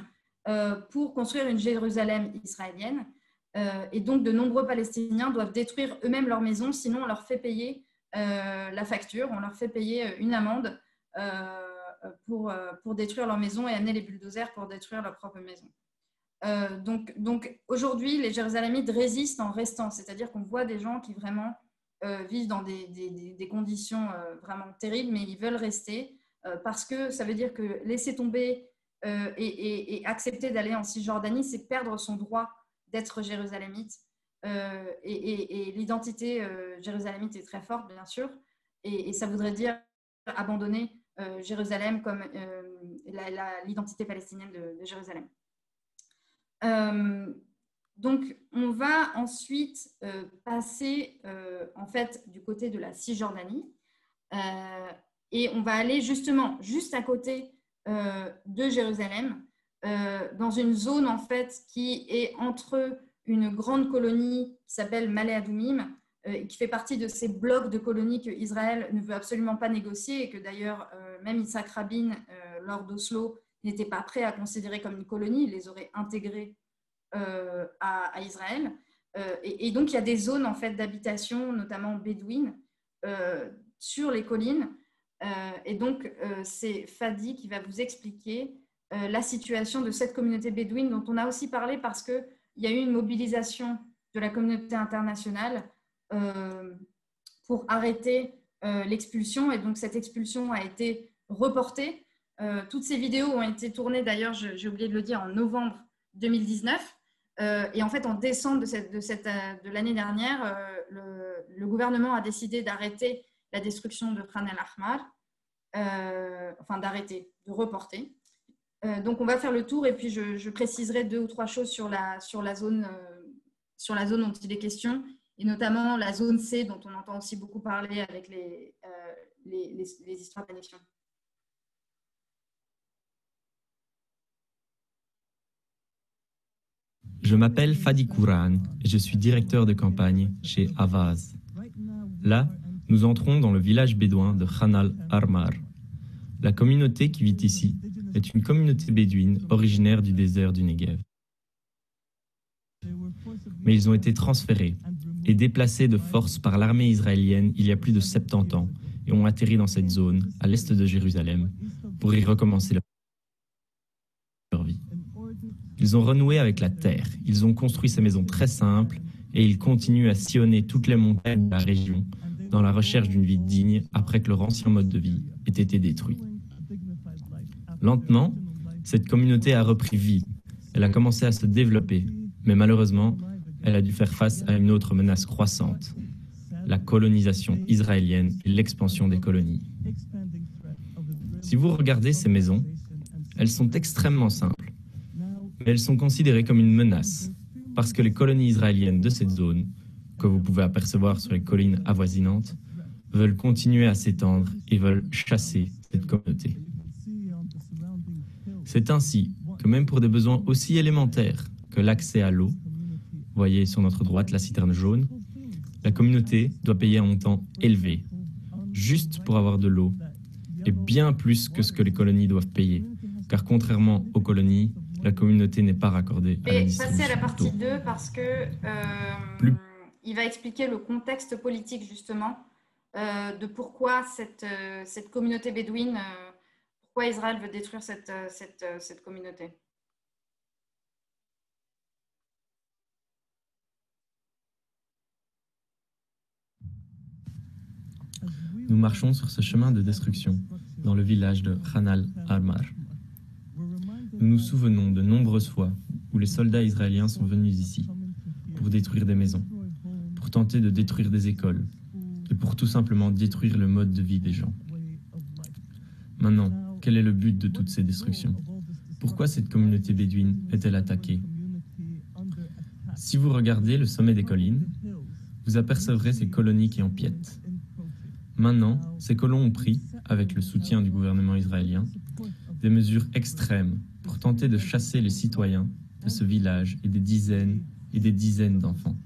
pour construire une Jérusalem israélienne. Et donc, de nombreux Palestiniens doivent détruire eux-mêmes leur maison, sinon on leur fait payer la facture, on leur fait payer une amende pour détruire leur maison et amener les bulldozers pour détruire leur propre maison. Donc aujourd'hui, les Jérusalemites résistent en restant, c'est-à-dire qu'on voit des gens qui vraiment vivent dans des conditions vraiment terribles, mais ils veulent rester parce que ça veut dire que laisser tomber et accepter d'aller en Cisjordanie, c'est perdre son droit d'être jérusalémite. Et l'identité jérusalémite est très forte, bien sûr, et ça voudrait dire abandonner Jérusalem comme l'identité palestinienne de Jérusalem. Donc, on va ensuite passer en fait du côté de la Cisjordanie et on va aller justement juste à côté de Jérusalem, dans une zone en fait qui est entre une grande colonie qui s'appelle Malé Adoumim, qui fait partie de ces blocs de colonies que Israël ne veut absolument pas négocier et que d'ailleurs même Yitzhak Rabin lors d'Oslo n'était pas prêt à considérer comme une colonie, il les aurait intégrés à Israël. Et donc il y a des zones en fait d'habitation, notamment bédouines, sur les collines. Et donc c'est Fadi qui va vous expliquer la situation de cette communauté bédouine dont on a aussi parlé parce qu'il y a eu une mobilisation de la communauté internationale pour arrêter l'expulsion. Et donc cette expulsion a été reportée. Toutes ces vidéos ont été tournées, d'ailleurs, j'ai oublié de le dire, en novembre 2019. Et en fait, en décembre de l'année dernière, le gouvernement a décidé d'arrêter la destruction de Khan el-Ahmar, enfin d'arrêter, de reporter. Donc, on va faire le tour et puis je préciserai 2 ou 3 choses sur la zone dont il est question, et notamment la zone C dont on entend aussi beaucoup parler avec les histoires d'annexion. Je m'appelle Fadi Kouran et je suis directeur de campagne chez Avaz. Là, nous entrons dans le village bédouin de Khan el-Ahmar. La communauté qui vit ici est une communauté bédouine originaire du désert du Negev. Mais ils ont été transférés et déplacés de force par l'armée israélienne il y a plus de 70 ans et ont atterri dans cette zone, à l'est de Jérusalem, pour y recommencer leur vie. Ils ont renoué avec la terre, ils ont construit ces maisons très simples et ils continuent à sillonner toutes les montagnes de la région dans la recherche d'une vie digne après que leur ancien mode de vie ait été détruit. Lentement, cette communauté a repris vie, elle a commencé à se développer, mais malheureusement, elle a dû faire face à une autre menace croissante, la colonisation israélienne et l'expansion des colonies. Si vous regardez ces maisons, elles sont extrêmement simples, mais elles sont considérées comme une menace, parce que les colonies israéliennes de cette zone, que vous pouvez apercevoir sur les collines avoisinantes, veulent continuer à s'étendre et veulent chasser cette communauté. C'est ainsi que même pour des besoins aussi élémentaires que l'accès à l'eau, voyez sur notre droite la citerne jaune, la communauté doit payer un montant élevé, juste pour avoir de l'eau, et bien plus que ce que les colonies doivent payer, car contrairement aux colonies, la communauté n'est pas raccordée à la distribution. Passer à la partie 2 parce que il va expliquer le contexte politique justement de pourquoi cette communauté bédouine, pourquoi Israël veut détruire cette communauté. Nous marchons sur ce chemin de destruction dans le village de Khan el-Ahmar. Nous nous souvenons de nombreuses fois où les soldats israéliens sont venus ici pour détruire des maisons, pour tenter de détruire des écoles et pour tout simplement détruire le mode de vie des gens. Maintenant, quel est le but de toutes ces destructions? Pourquoi cette communauté bédouine est-elle attaquée? Si vous regardez le sommet des collines, vous apercevrez ces colonies qui empiètent. Maintenant, ces colons ont pris, avec le soutien du gouvernement israélien, des mesures extrêmes pour tenter de chasser les citoyens de ce village et des dizaines d'enfants.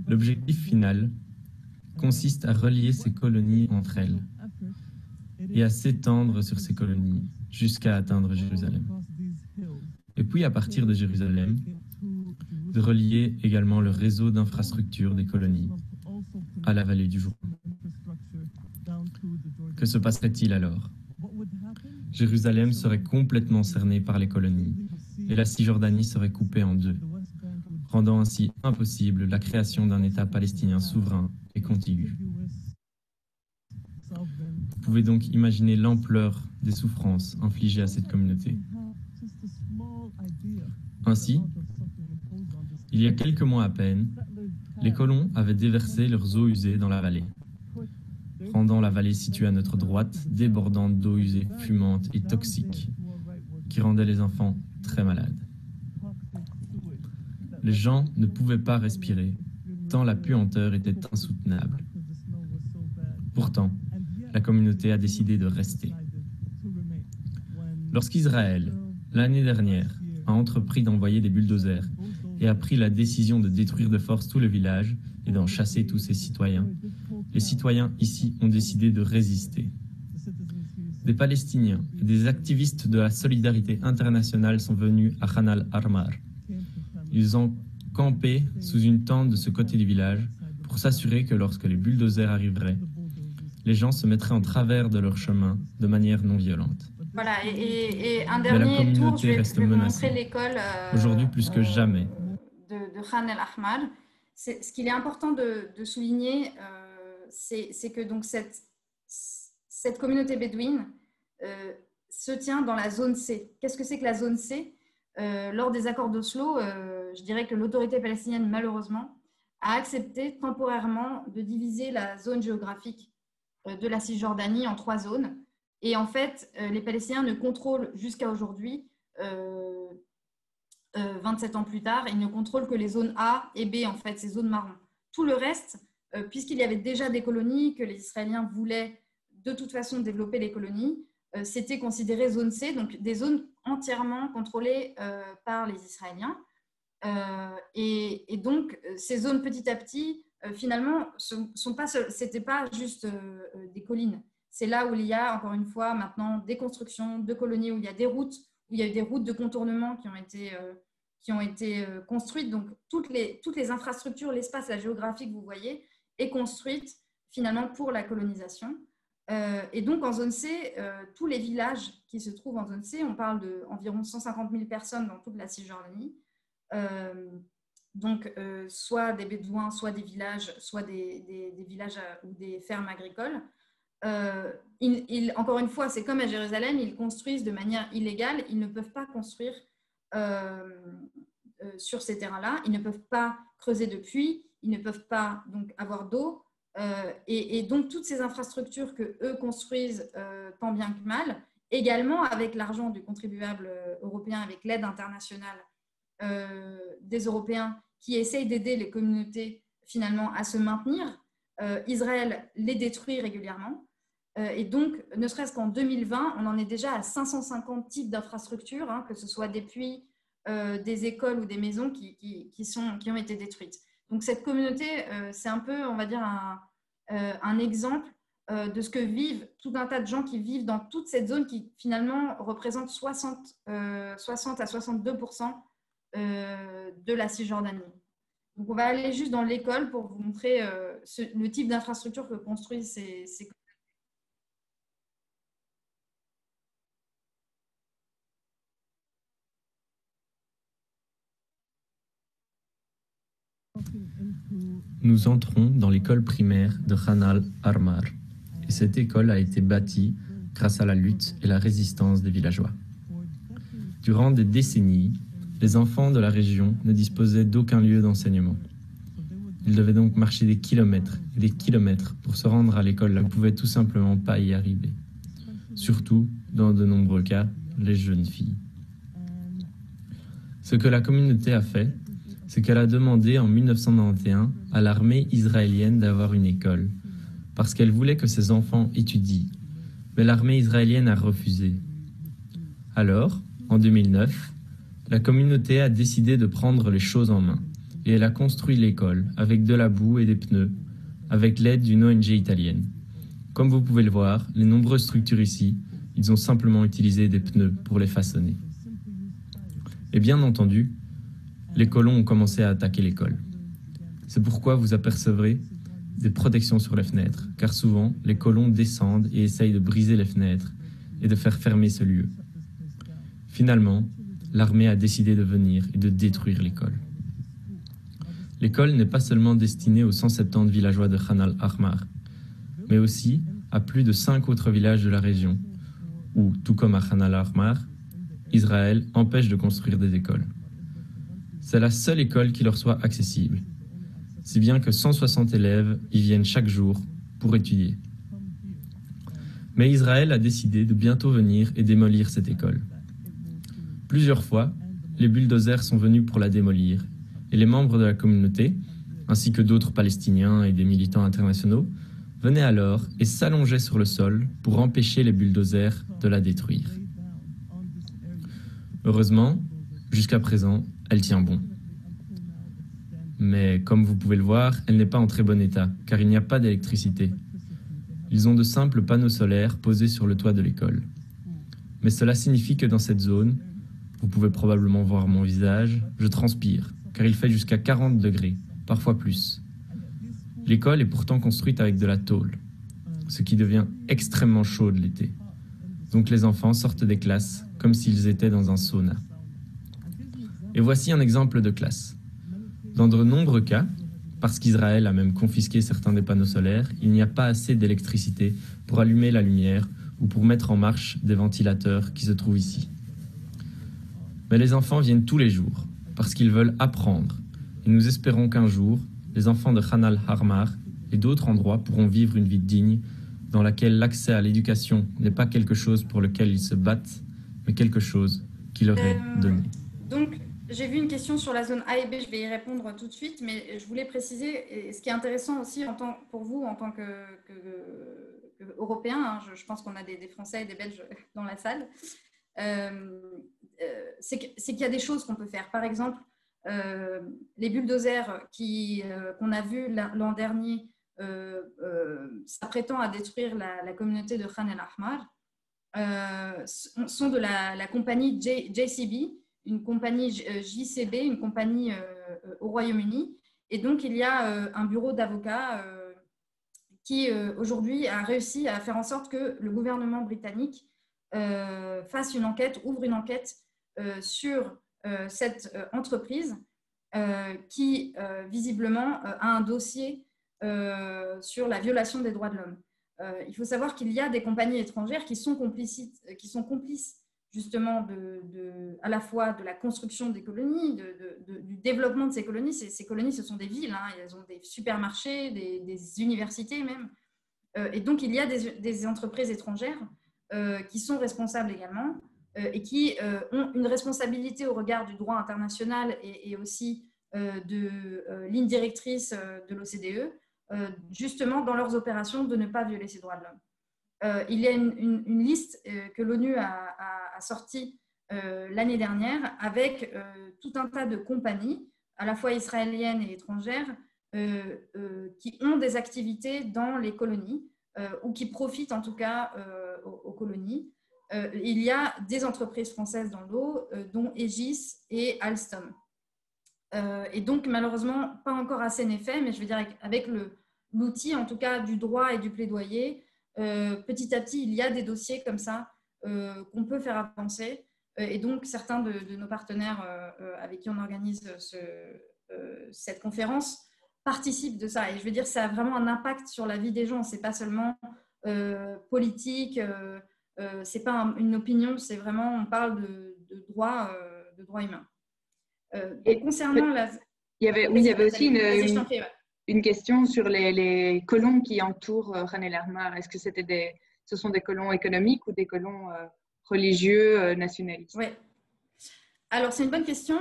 L'objectif final consiste à relier ces colonies entre elles et à s'étendre sur ces colonies jusqu'à atteindre Jérusalem. Et puis, à partir de Jérusalem, de relier également le réseau d'infrastructures des colonies à la vallée du Jourdain. Que se passerait-il alors? Jérusalem serait complètement cernée par les colonies et la Cisjordanie serait coupée en deux, rendant ainsi impossible la création d'un État palestinien souverain et contigu. Vous pouvez donc imaginer l'ampleur des souffrances infligées à cette communauté. Ainsi, il y a quelques mois à peine, les colons avaient déversé leurs eaux usées dans la vallée, rendant la vallée située à notre droite débordante d'eau usée fumante et toxique, qui rendait les enfants très malades. Les gens ne pouvaient pas respirer, tant la puanteur était insoutenable. Pourtant, la communauté a décidé de rester. Lorsqu'Israël, l'année dernière, a entrepris d'envoyer des bulldozers et a pris la décision de détruire de force tout le village et d'en chasser tous ses citoyens, les citoyens ici ont décidé de résister. Des Palestiniens et des activistes de la solidarité internationale sont venus à Khan al-Ahmar. Ils ont campé sous une tente de ce côté du village pour s'assurer que lorsque les bulldozers arriveraient, les gens se mettraient en travers de leur chemin de manière non violente. Voilà, et un dernier tour, je vais vous montrer l'école aujourd'hui plus que jamais de Khan al-Ahmar. Ce qu'il est important de souligner, c'est que donc cette communauté bédouine se tient dans la zone C. Qu'est-ce que c'est que la zone C? Lors des accords d'Oslo, je dirais que l'autorité palestinienne, malheureusement, a accepté temporairement de diviser la zone géographique de la Cisjordanie en 3 zones. Et en fait, les Palestiniens ne contrôlent jusqu'à aujourd'hui, 27 ans plus tard, ils ne contrôlent que les zones A et B, en fait, ces zones marron. Tout le reste, puisqu'il y avait déjà des colonies, que les Israéliens voulaient de toute façon développer les colonies, c'était considéré zone C, donc des zones entièrement contrôlées par les Israéliens. Et donc, ces zones petit à petit, finalement, c'était pas juste des collines. C'est là où il y a, encore une fois, maintenant des constructions de colonies, où il y a des routes, où il y a eu des routes de contournement qui ont été construites. Donc, toutes les infrastructures, l'espace, la géographie que vous voyez est construite finalement pour la colonisation. Et donc, en zone C, tous les villages qui se trouvent en zone C, on parle d'environ 150 000 personnes dans toute la Cisjordanie, donc soit des bédouins, soit des villages, soit des villages ou des fermes agricoles. Encore une fois, c'est comme à Jérusalem, ils construisent de manière illégale, ils ne peuvent pas construire sur ces terrains-là, ils ne peuvent pas creuser de puits, ils ne peuvent pas donc avoir d'eau, et donc toutes ces infrastructures que eux construisent tant bien que mal, également avec l'argent du contribuable européen, avec l'aide internationale des Européens qui essayent d'aider les communautés finalement à se maintenir, Israël les détruit régulièrement. Et donc, ne serait-ce qu'en 2020, on en est déjà à 550 types d'infrastructures, que ce soit des puits, des écoles ou des maisons qui ont été détruites. Donc, cette communauté, c'est un peu, on va dire, un exemple de ce que vivent tout un tas de gens qui vivent dans toute cette zone qui, finalement, représente 60 à 62% de la Cisjordanie. Donc, on va aller juste dans l'école pour vous montrer le type d'infrastructure que construisent ces Nous entrons dans l'école primaire de Khan al-Ahmar et cette école a été bâtie grâce à la lutte et la résistance des villageois. Durant des décennies, les enfants de la région ne disposaient d'aucun lieu d'enseignement. Ils devaient donc marcher des kilomètres et des kilomètres pour se rendre à l'école. Ils ne pouvaient tout simplement pas y arriver. Surtout, dans de nombreux cas, les jeunes filles. Ce que la communauté a fait, c'est qu'elle a demandé en 1991 à l'armée israélienne d'avoir une école, parce qu'elle voulait que ses enfants étudient. Mais l'armée israélienne a refusé. Alors, en 2009, la communauté a décidé de prendre les choses en main et elle a construit l'école avec de la boue et des pneus, avec l'aide d'une ONG italienne. Comme vous pouvez le voir, les nombreuses structures ici, ils ont simplement utilisé des pneus pour les façonner. Et bien entendu, les colons ont commencé à attaquer l'école. C'est pourquoi vous apercevrez des protections sur les fenêtres, car souvent, les colons descendent et essayent de briser les fenêtres et de faire fermer ce lieu. Finalement, l'armée a décidé de venir et de détruire l'école. L'école n'est pas seulement destinée aux 170 villageois de Khan al-Ahmar, mais aussi à plus de 5 autres villages de la région, où, tout comme à Khan al-Ahmar, Israël empêche de construire des écoles. C'est la seule école qui leur soit accessible, si bien que 160 élèves y viennent chaque jour pour étudier. Mais Israël a décidé de bientôt venir et démolir cette école. Plusieurs fois, les bulldozers sont venus pour la démolir, et les membres de la communauté, ainsi que d'autres Palestiniens et des militants internationaux, venaient alors et s'allongeaient sur le sol pour empêcher les bulldozers de la détruire. Heureusement, jusqu'à présent, elle tient bon. Mais comme vous pouvez le voir, elle n'est pas en très bon état, car il n'y a pas d'électricité. Ils ont de simples panneaux solaires posés sur le toit de l'école. Mais cela signifie que dans cette zone, vous pouvez probablement voir mon visage, je transpire, car il fait jusqu'à 40 degrés, parfois plus. L'école est pourtant construite avec de la tôle, ce qui devient extrêmement chaud l'été. Donc les enfants sortent des classes comme s'ils étaient dans un sauna. Et voici un exemple de classe. Dans de nombreux cas, parce qu'Israël a même confisqué certains des panneaux solaires, il n'y a pas assez d'électricité pour allumer la lumière ou pour mettre en marche des ventilateurs qui se trouvent ici. Mais les enfants viennent tous les jours, parce qu'ils veulent apprendre. Et nous espérons qu'un jour, les enfants de Khan al-Ahmar et d'autres endroits pourront vivre une vie digne, dans laquelle l'accès à l'éducation n'est pas quelque chose pour lequel ils se battent, mais quelque chose qui leur est donné. Donc, j'ai vu une question sur la zone A et B, je vais y répondre tout de suite, mais je voulais préciser, et ce qui est intéressant aussi pour vous en tant qu'Européens, hein, je pense qu'on a des Français et des Belges dans la salle, c'est qu'il y a des choses qu'on peut faire. Par exemple, les bulldozers qu'on a vus l'an dernier s'apprêtant à détruire la communauté de Khan al-Ahmar sont de la compagnie JCB, une compagnie JCB, une compagnie au Royaume-Uni. Et donc, il y a un bureau d'avocats qui, aujourd'hui, a réussi à faire en sorte que le gouvernement britannique fasse une enquête, ouvre une enquête sur cette entreprise qui, visiblement, a un dossier sur la violation des droits de l'homme. Il faut savoir qu'il y a des compagnies étrangères qui sont complices justement à la fois de la construction des colonies, du développement de ces colonies. Ces colonies, ce sont des villes, hein, elles ont des supermarchés, des universités même. Et donc, il y a des entreprises étrangères qui sont responsables également et qui ont une responsabilité au regard du droit international et aussi de ligne directrice de l'OCDE, justement dans leurs opérations de ne pas violer ces droits de l'homme. Il y a une liste que l'ONU a sortie l'année dernière avec tout un tas de compagnies, à la fois israéliennes et étrangères, qui ont des activités dans les colonies ou qui profitent en tout cas aux colonies. Il y a des entreprises françaises dans l'eau, dont Aegis et Alstom. Et donc, malheureusement, pas encore assez n'est fait, mais je veux dire, avec l'outil, en tout cas, du droit et du plaidoyer, petit à petit, il y a des dossiers comme ça qu'on peut faire avancer. Et donc, certains de nos partenaires avec qui on organise cette conférence participent de ça. Et je veux dire, ça a vraiment un impact sur la vie des gens. Ce n'est pas seulement politique, ce n'est pas une opinion, c'est vraiment, on parle de droits humains. Et concernant il y avait aussi une question sur les colons qui entourent Khan al-Ahmar. Est-ce que ce sont des colons économiques ou des colons religieux, nationalistes? Oui. Alors, c'est une bonne question.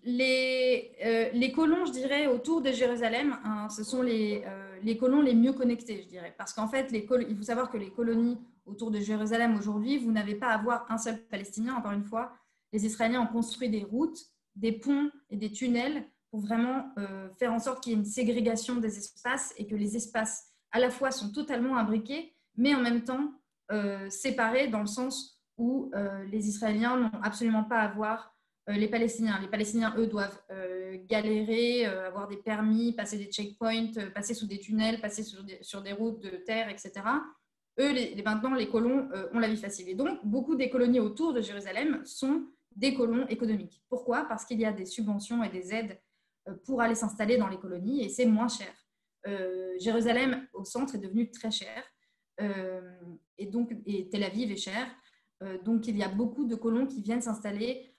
Les colons, je dirais, autour de Jérusalem, hein, ce sont les colons les mieux connectés, je dirais. Parce qu'en fait, il faut savoir que les colonies autour de Jérusalem aujourd'hui, vous n'avez pas à avoir un seul Palestinien. Encore une fois, les Israéliens ont construit des routes, des ponts et des tunnels pour vraiment faire en sorte qu'il y ait une ségrégation des espaces et que les espaces, à la fois, sont totalement imbriqués, mais en même temps séparés dans le sens où les Israéliens n'ont absolument pas à voir les Palestiniens. Les Palestiniens, eux, doivent galérer, avoir des permis, passer des checkpoints, passer sous des tunnels, passer sur des routes de terre, etc. Eux, maintenant, les colons ont la vie facile. Et donc, beaucoup des colonies autour de Jérusalem sont des colons économiques. Pourquoi? Parce qu'il y a des subventions et des aides pour aller s'installer dans les colonies et c'est moins cher. Jérusalem, au centre, est devenu très cher et Tel Aviv est cher. Donc, il y a beaucoup de colons qui viennent s'installer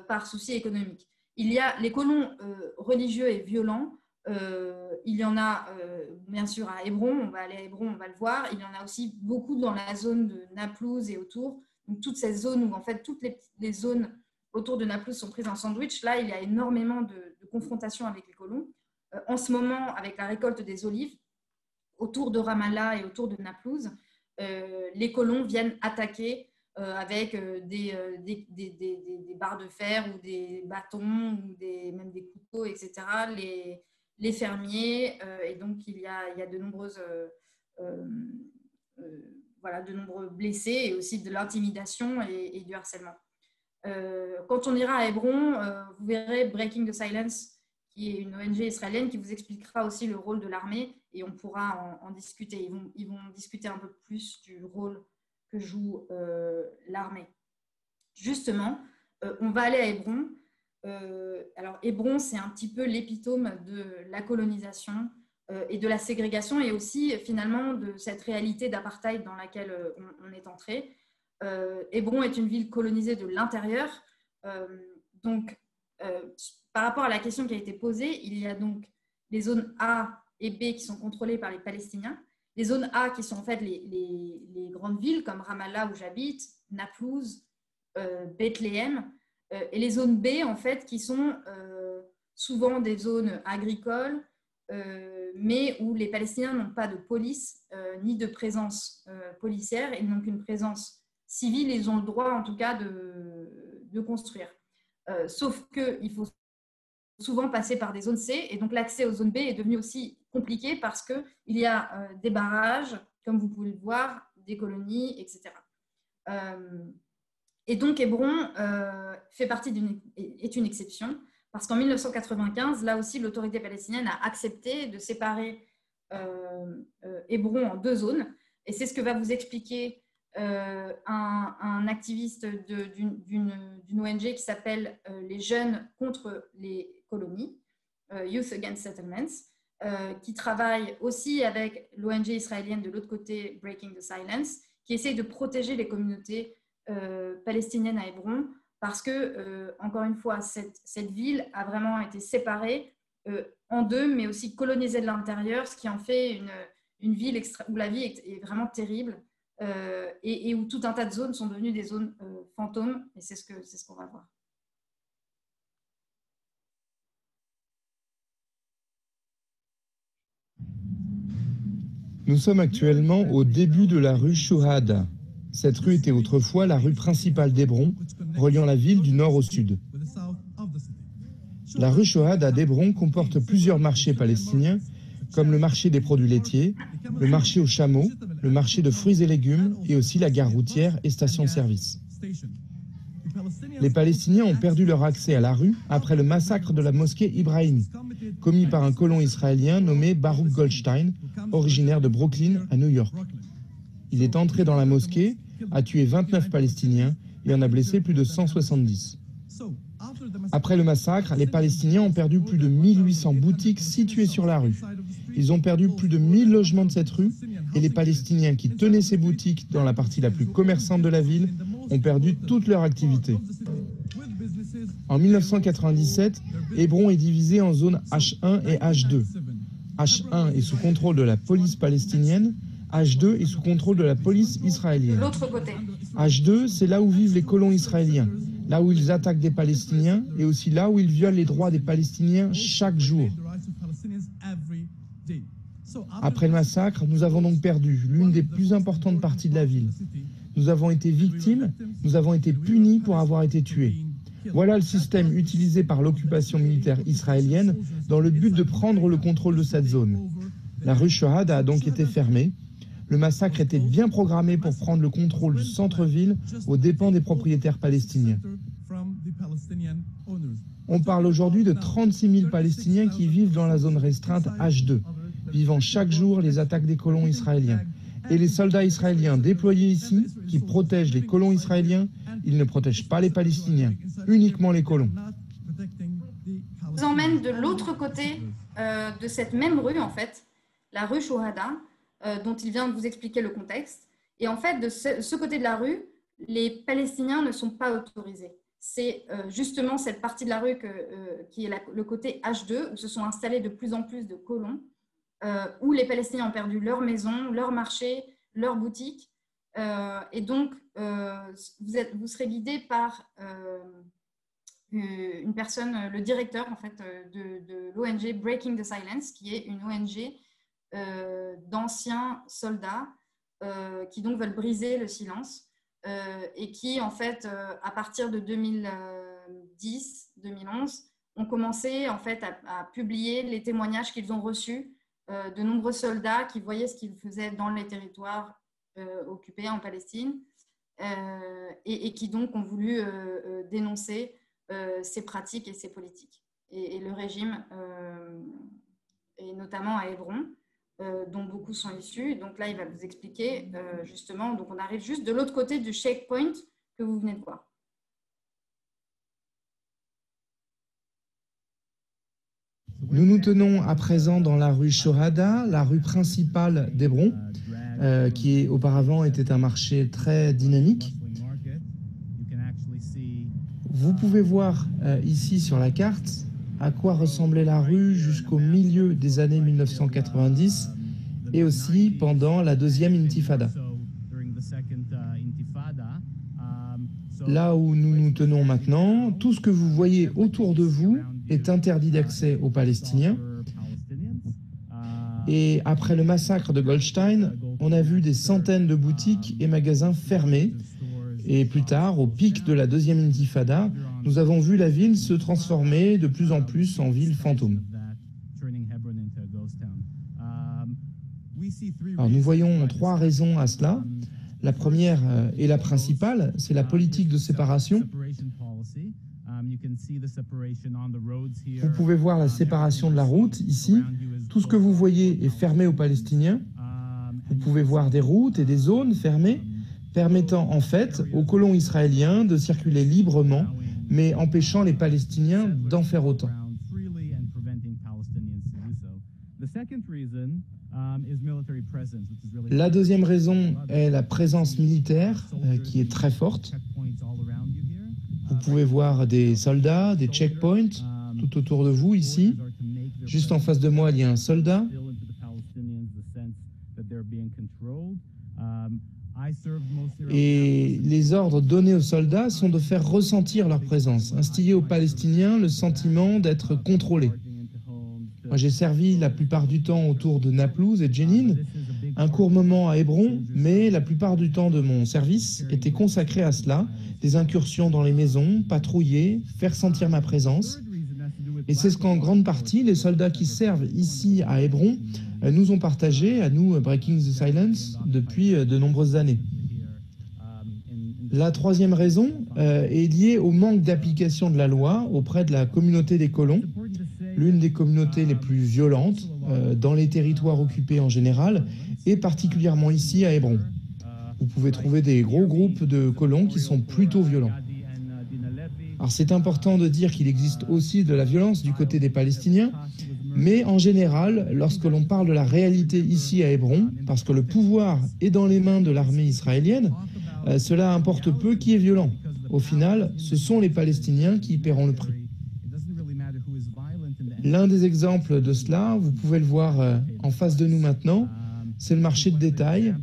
par souci économique. Il y a les colons religieux et violents. Il y en a bien sûr à Hébron, on va aller à Hébron, on va le voir. Il y en a aussi beaucoup dans la zone de Naplouse et autour. Donc, toutes ces zones où en fait toutes les zones autour de Naplouse sont prises en sandwich. Là, il y a énormément de confrontations avec les colons. En ce moment, avec la récolte des olives, autour de Ramallah et autour de Naplouse, les colons viennent attaquer avec des barres de fer ou des bâtons ou même des couteaux, etc., les fermiers. Et donc, il y a de nombreux blessés et aussi de l'intimidation et du harcèlement. Quand on ira à Hébron, vous verrez Breaking the Silence, qui est une ONG israélienne qui vous expliquera aussi le rôle de l'armée et on pourra en discuter. Ils vont discuter un peu plus du rôle que joue l'armée. Justement, on va aller à Hébron. Alors, Hébron, c'est un petit peu l'épitome de la colonisation et de la ségrégation et aussi finalement de cette réalité d'apartheid dans laquelle on est entré. Hébron est une ville colonisée de l'intérieur. Par rapport à la question qui a été posée, il y a donc les zones A et B qui sont contrôlées par les Palestiniens. Les zones A qui sont en fait les grandes villes comme Ramallah où j'habite, Naplouse, Bethléem, et les zones B en fait qui sont souvent des zones agricoles, mais où les Palestiniens n'ont pas de police ni de présence policière et n'ont qu'une présence civile. Ils ont le droit en tout cas de construire. Sauf qu'il faut souvent passer par des zones C et donc l'accès aux zones B est devenu aussi compliqué parce qu'il y a des barrages, comme vous pouvez le voir, des colonies, etc. Et donc Hébron est une exception parce qu'en 1995, là aussi, l'autorité palestinienne a accepté de séparer Hébron en deux zones et c'est ce que va vous expliquer un activiste d'une ONG qui s'appelle les Jeunes contre les colonies, Youth Against Settlements, qui travaille aussi avec l'ONG israélienne de l'autre côté, Breaking the Silence, qui essaye de protéger les communautés palestiniennes à Hébron parce que, encore une fois, cette ville a vraiment été séparée en deux, mais aussi colonisée de l'intérieur, ce qui en fait une ville où la vie est vraiment terrible. Et où tout un tas de zones sont devenues des zones fantômes, et c'est ce qu'on va voir. Nous sommes actuellement au début de la rue Shohada. Cette rue était autrefois la rue principale d'Hébron, reliant la ville du nord au sud. La rue Shohada d'Hébron comporte plusieurs marchés palestiniens, comme le marché des produits laitiers, le marché aux chameaux, le marché de fruits et légumes et aussi la gare routière et station-service. Les Palestiniens ont perdu leur accès à la rue après le massacre de la mosquée Ibrahimi, commis par un colon israélien nommé Baruch Goldstein, originaire de Brooklyn à New York. Il est entré dans la mosquée, a tué 29 Palestiniens et en a blessé plus de 170. Après le massacre, les Palestiniens ont perdu plus de 1800 boutiques situées sur la rue. Ils ont perdu plus de 1000 logements de cette rue et les Palestiniens qui tenaient ces boutiques dans la partie la plus commerçante de la ville ont perdu toute leur activité. En 1997, Hébron est divisé en zones H1 et H2. H1 est sous contrôle de la police palestinienne, H2 est sous contrôle de la police israélienne. L'autre côté. H2, c'est là où vivent les colons israéliens. là où ils attaquent des Palestiniens et aussi là où ils violent les droits des Palestiniens chaque jour. Après le massacre, nous avons donc perdu l'une des plus importantes parties de la ville. Nous avons été victimes, nous avons été punis pour avoir été tués. Voilà le système utilisé par l'occupation militaire israélienne dans le but de prendre le contrôle de cette zone. La rue Shohada a donc été fermée. Le massacre était bien programmé pour prendre le contrôle du centre-ville aux dépens des propriétaires palestiniens. On parle aujourd'hui de 36 000 Palestiniens qui vivent dans la zone restreinte H2, vivant chaque jour les attaques des colons israéliens. Et les soldats israéliens déployés ici, qui protègent les colons israéliens, ils ne protègent pas les Palestiniens, uniquement les colons. Je vous emmène de l'autre côté de cette même rue, en fait, la rue Shohada, dont il vient de vous expliquer le contexte. Et en fait, de ce côté de la rue, les Palestiniens ne sont pas autorisés. C'est justement cette partie de la rue qui est le côté H2, où se sont installés de plus en plus de colons, où les Palestiniens ont perdu leur maison, leur marché, leur boutique. Et donc, vous serez guidé par une personne, le directeur en fait, de l'ONG Breaking the Silence, qui est une ONG d'anciens soldats qui donc veulent briser le silence et qui, en fait, à partir de 2010-2011, ont commencé en fait, à publier les témoignages qu'ils ont reçus de nombreux soldats qui voyaient ce qu'ils faisaient dans les territoires occupés en Palestine et qui donc ont voulu dénoncer ces pratiques et ces politiques. Et le régime, et notamment à Hébron, dont beaucoup sont issus. Donc là, il va vous expliquer justement. Donc on arrive juste de l'autre côté du checkpoint que vous venez de voir. Nous nous tenons à présent dans la rue Shohada, la rue principale d'Hébron, qui auparavant était un marché très dynamique. Vous pouvez voir ici sur la carte à quoi ressemblait la rue jusqu'au milieu des années 1990 et aussi pendant la deuxième intifada. Là où nous nous tenons maintenant, tout ce que vous voyez autour de vous est interdit d'accès aux Palestiniens. Et après le massacre de Goldstein, on a vu des centaines de boutiques et magasins fermés. Et plus tard, au pic de la deuxième intifada, nous avons vu la ville se transformer de plus en plus en ville fantôme. Alors nous voyons trois raisons à cela. La première et la principale, c'est la politique de séparation. Vous pouvez voir la séparation de la route ici. Tout ce que vous voyez est fermé aux Palestiniens. Vous pouvez voir des routes et des zones fermées, permettant en fait aux colons israéliens de circuler librement, mais empêchant les Palestiniens d'en faire autant. La deuxième raison est la présence militaire qui est très forte. Vous pouvez voir des soldats, des checkpoints tout autour de vous ici. Juste en face de moi, il y a un soldat. Et les ordres donnés aux soldats sont de faire ressentir leur présence, instiller aux Palestiniens le sentiment d'être contrôlés. Moi, j'ai servi la plupart du temps autour de Naplouse et Jenin, un court moment à Hébron, mais la plupart du temps de mon service était consacré à cela, des incursions dans les maisons, patrouiller, faire sentir ma présence. Et c'est ce qu'en grande partie, les soldats qui servent ici à Hébron nous ont partagé, à nous, Breaking the Silence, depuis de nombreuses années. La troisième raison est liée au manque d'application de la loi auprès de la communauté des colons, l'une des communautés les plus violentes dans les territoires occupés en général, et particulièrement ici à Hébron. Vous pouvez trouver des gros groupes de colons qui sont plutôt violents. Alors c'est important de dire qu'il existe aussi de la violence du côté des Palestiniens, mais en général, lorsque l'on parle de la réalité ici à Hébron, parce que le pouvoir est dans les mains de l'armée israélienne, cela importe peu qui est violent. Au final, ce sont les Palestiniens qui y paieront le prix. L'un des exemples de cela, vous pouvez le voir en face de nous maintenant, c'est le marché de détail,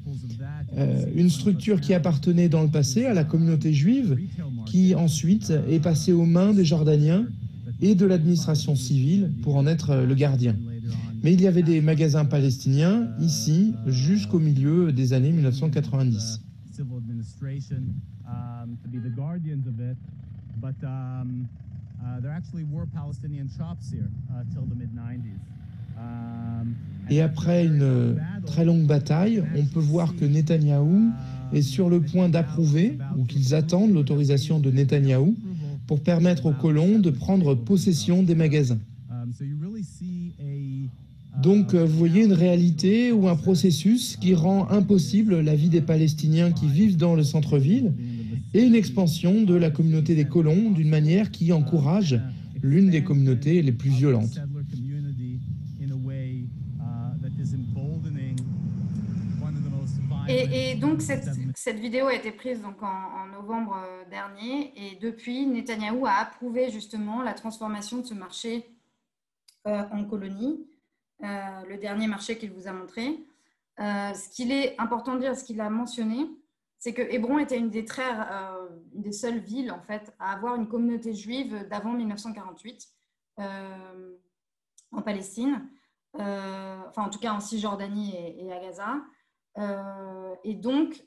une structure qui appartenait dans le passé à la communauté juive qui ensuite est passé aux mains des Jordaniens et de l'administration civile pour en être le gardien. Mais il y avait des magasins palestiniens ici jusqu'au milieu des années 1990. Et après une très longue bataille, on peut voir que Netanyahou est sur le point d'approuver, ou qu'ils attendent l'autorisation de Netanyahou pour permettre aux colons de prendre possession des magasins. Donc, vous voyez une réalité ou un processus qui rend impossible la vie des Palestiniens qui vivent dans le centre-ville et une expansion de la communauté des colons d'une manière qui encourage l'une des communautés les plus violentes. Et donc, cette vidéo a été prise donc, en novembre dernier. Et depuis, Netanyahou a approuvé justement la transformation de ce marché en colonie, le dernier marché qu'il vous a montré. Ce qu'il est important de dire, ce qu'il a mentionné, c'est que Hébron était une des seules villes en fait, à avoir une communauté juive d'avant 1948 en Palestine, enfin en tout cas en Cisjordanie et à Gaza. Et donc,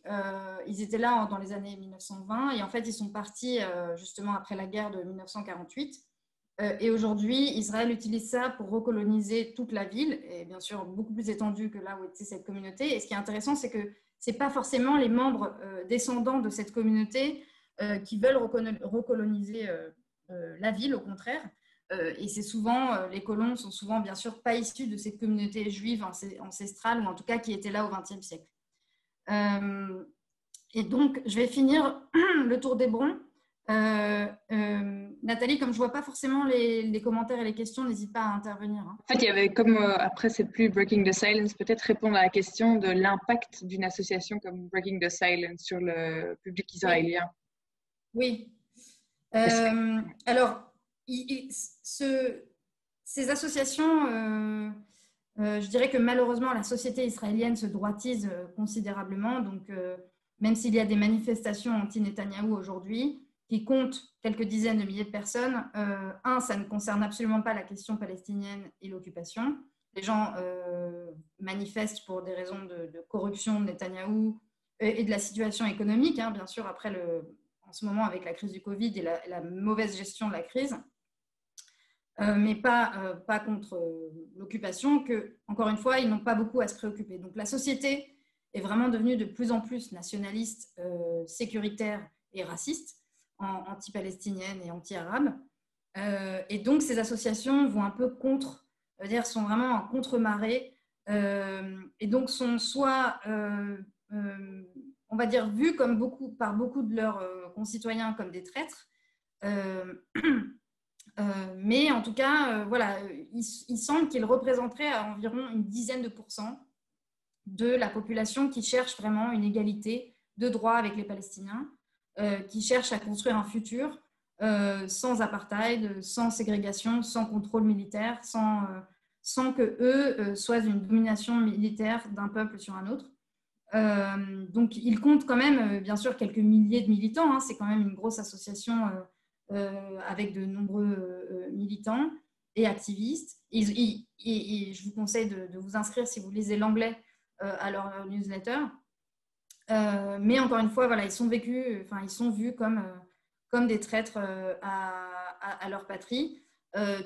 ils étaient là dans les années 1920 et en fait, ils sont partis justement après la guerre de 1948. Et aujourd'hui, Israël utilise ça pour recoloniser toute la ville et bien sûr beaucoup plus étendue que là où était cette communauté. Et ce qui est intéressant, c'est que ce n'est pas forcément les membres descendants de cette communauté qui veulent recoloniser la ville, au contraire. Et c'est souvent, les colons sont souvent bien sûr pas issus de cette communauté juive ancestrale ou en tout cas qui était là au XXe siècle. Et donc, je vais finir le tour d'Hébron. Nathalie, comme je vois pas forcément les commentaires et les questions, n'hésite pas à intervenir. Hein. En fait, il y avait comme après c'est plus Breaking the Silence, peut-être répondre à la question de l'impact d'une association comme Breaking the Silence sur le public israélien. Oui. Alors, ces associations, je dirais que malheureusement, la société israélienne se droitise considérablement. Donc, même s'il y a des manifestations anti-Netanyahou aujourd'hui, qui comptent quelques dizaines de milliers de personnes, ça ne concerne absolument pas la question palestinienne et l'occupation. Les gens manifestent pour des raisons de corruption de Netanyahou et de la situation économique, hein, bien sûr, après en ce moment avec la crise du Covid et la mauvaise gestion de la crise. Mais pas contre l'occupation, que, encore une fois, ils n'ont pas beaucoup à se préoccuper. Donc la société est vraiment devenue de plus en plus nationaliste, sécuritaire et raciste, anti-palestinienne et anti-arabe. Et donc ces associations vont un peu sont vraiment en contre-marée, et donc sont soit, on va dire, vues par beaucoup de leurs concitoyens comme des traîtres, mais en tout cas, voilà, il semble qu'ils représenteraient à environ une dizaine de pourcents de la population qui cherche vraiment une égalité de droits avec les Palestiniens, qui cherche à construire un futur sans apartheid, sans ségrégation, sans contrôle militaire, sans que eux soient une domination militaire d'un peuple sur un autre. Donc, ils comptent quand même, bien sûr, quelques milliers de militants. Hein, c'est quand même une grosse association avec de nombreux militants et activistes. Et je vous conseille de vous inscrire si vous lisez l'anglais à leur newsletter. Mais encore une fois, voilà, ils sont vus comme des traîtres à leur patrie,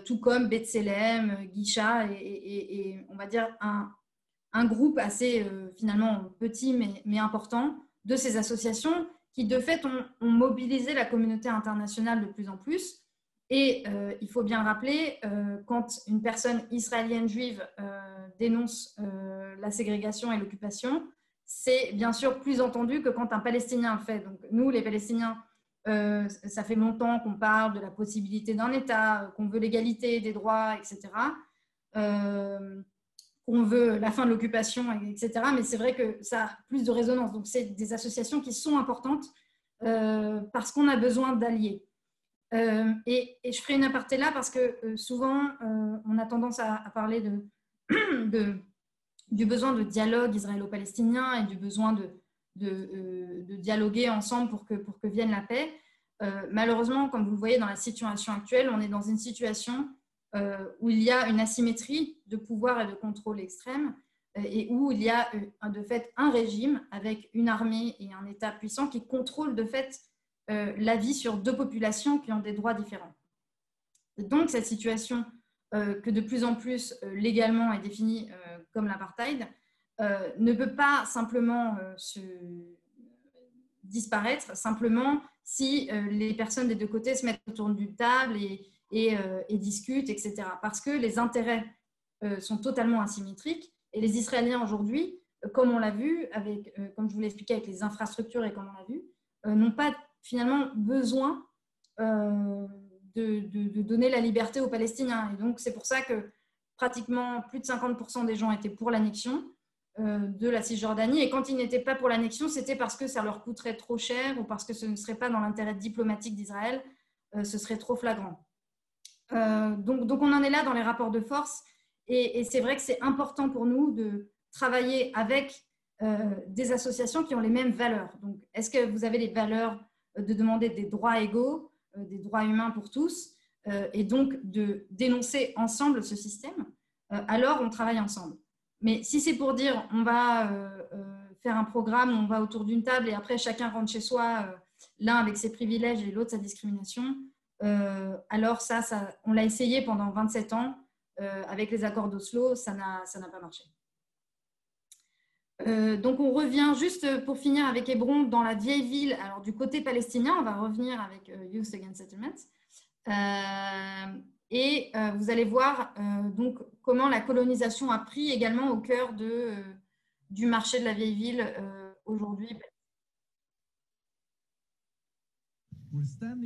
tout comme B'Tselem, Guicha et on va dire un groupe assez finalement petit mais important de ces associations qui de fait ont mobilisé la communauté internationale de plus en plus. Et il faut bien rappeler, quand une personne israélienne juive dénonce la ségrégation et l'occupation, c'est bien sûr plus entendu que quand un Palestinien le fait. Donc nous, les Palestiniens, ça fait longtemps qu'on parle de la possibilité d'un État, qu'on veut l'égalité des droits, etc., qu'on veut la fin de l'occupation, etc. Mais c'est vrai que ça a plus de résonance. Donc c'est des associations qui sont importantes parce qu'on a besoin d'alliés. Et je ferai une aparté là parce que souvent, on a tendance à parler du besoin de dialogue israélo-palestinien et du besoin de dialoguer ensemble pour que vienne la paix. malheureusement, comme vous le voyez dans la situation actuelle, on est dans une situation où il y a une asymétrie de pouvoir et de contrôle extrême et où il y a de fait un régime avec une armée et un État puissant qui contrôle de fait la vie sur deux populations qui ont des droits différents. Et donc, cette situation que de plus en plus légalement est définie comme l'apartheid ne peut pas simplement disparaître, simplement si les personnes des deux côtés se mettent autour d'une table et discutent, etc. Parce que les intérêts sont totalement asymétriques et les Israéliens aujourd'hui, comme on l'a vu, comme je vous l'ai expliqué avec les infrastructures et comme on l'a vu, n'ont pas finalement besoin de donner la liberté aux Palestiniens. Et donc, c'est pour ça que pratiquement plus de 50% des gens étaient pour l'annexion de la Cisjordanie. Et quand ils n'étaient pas pour l'annexion, c'était parce que ça leur coûterait trop cher ou parce que ce ne serait pas dans l'intérêt diplomatique d'Israël, ce serait trop flagrant. Donc, on en est là dans les rapports de force. Et c'est vrai que c'est important pour nous de travailler avec des associations qui ont les mêmes valeurs. Donc, est-ce que vous avez les valeurs de demander des droits égaux, des droits humains pour tous, et donc de dénoncer ensemble ce système, alors on travaille ensemble. Mais si c'est pour dire on va faire un programme, on va autour d'une table et après chacun rentre chez soi, l'un avec ses privilèges et l'autre sa discrimination, alors ça, on l'a essayé pendant 27 ans avec les accords d'Oslo, ça n'a pas marché. Donc on revient juste pour finir avec Hébron dans la vieille ville. Alors du côté palestinien, on va revenir avec Youth Against Settlement. Vous allez voir donc comment la colonisation a pris également au cœur du marché de la vieille ville aujourd'hui.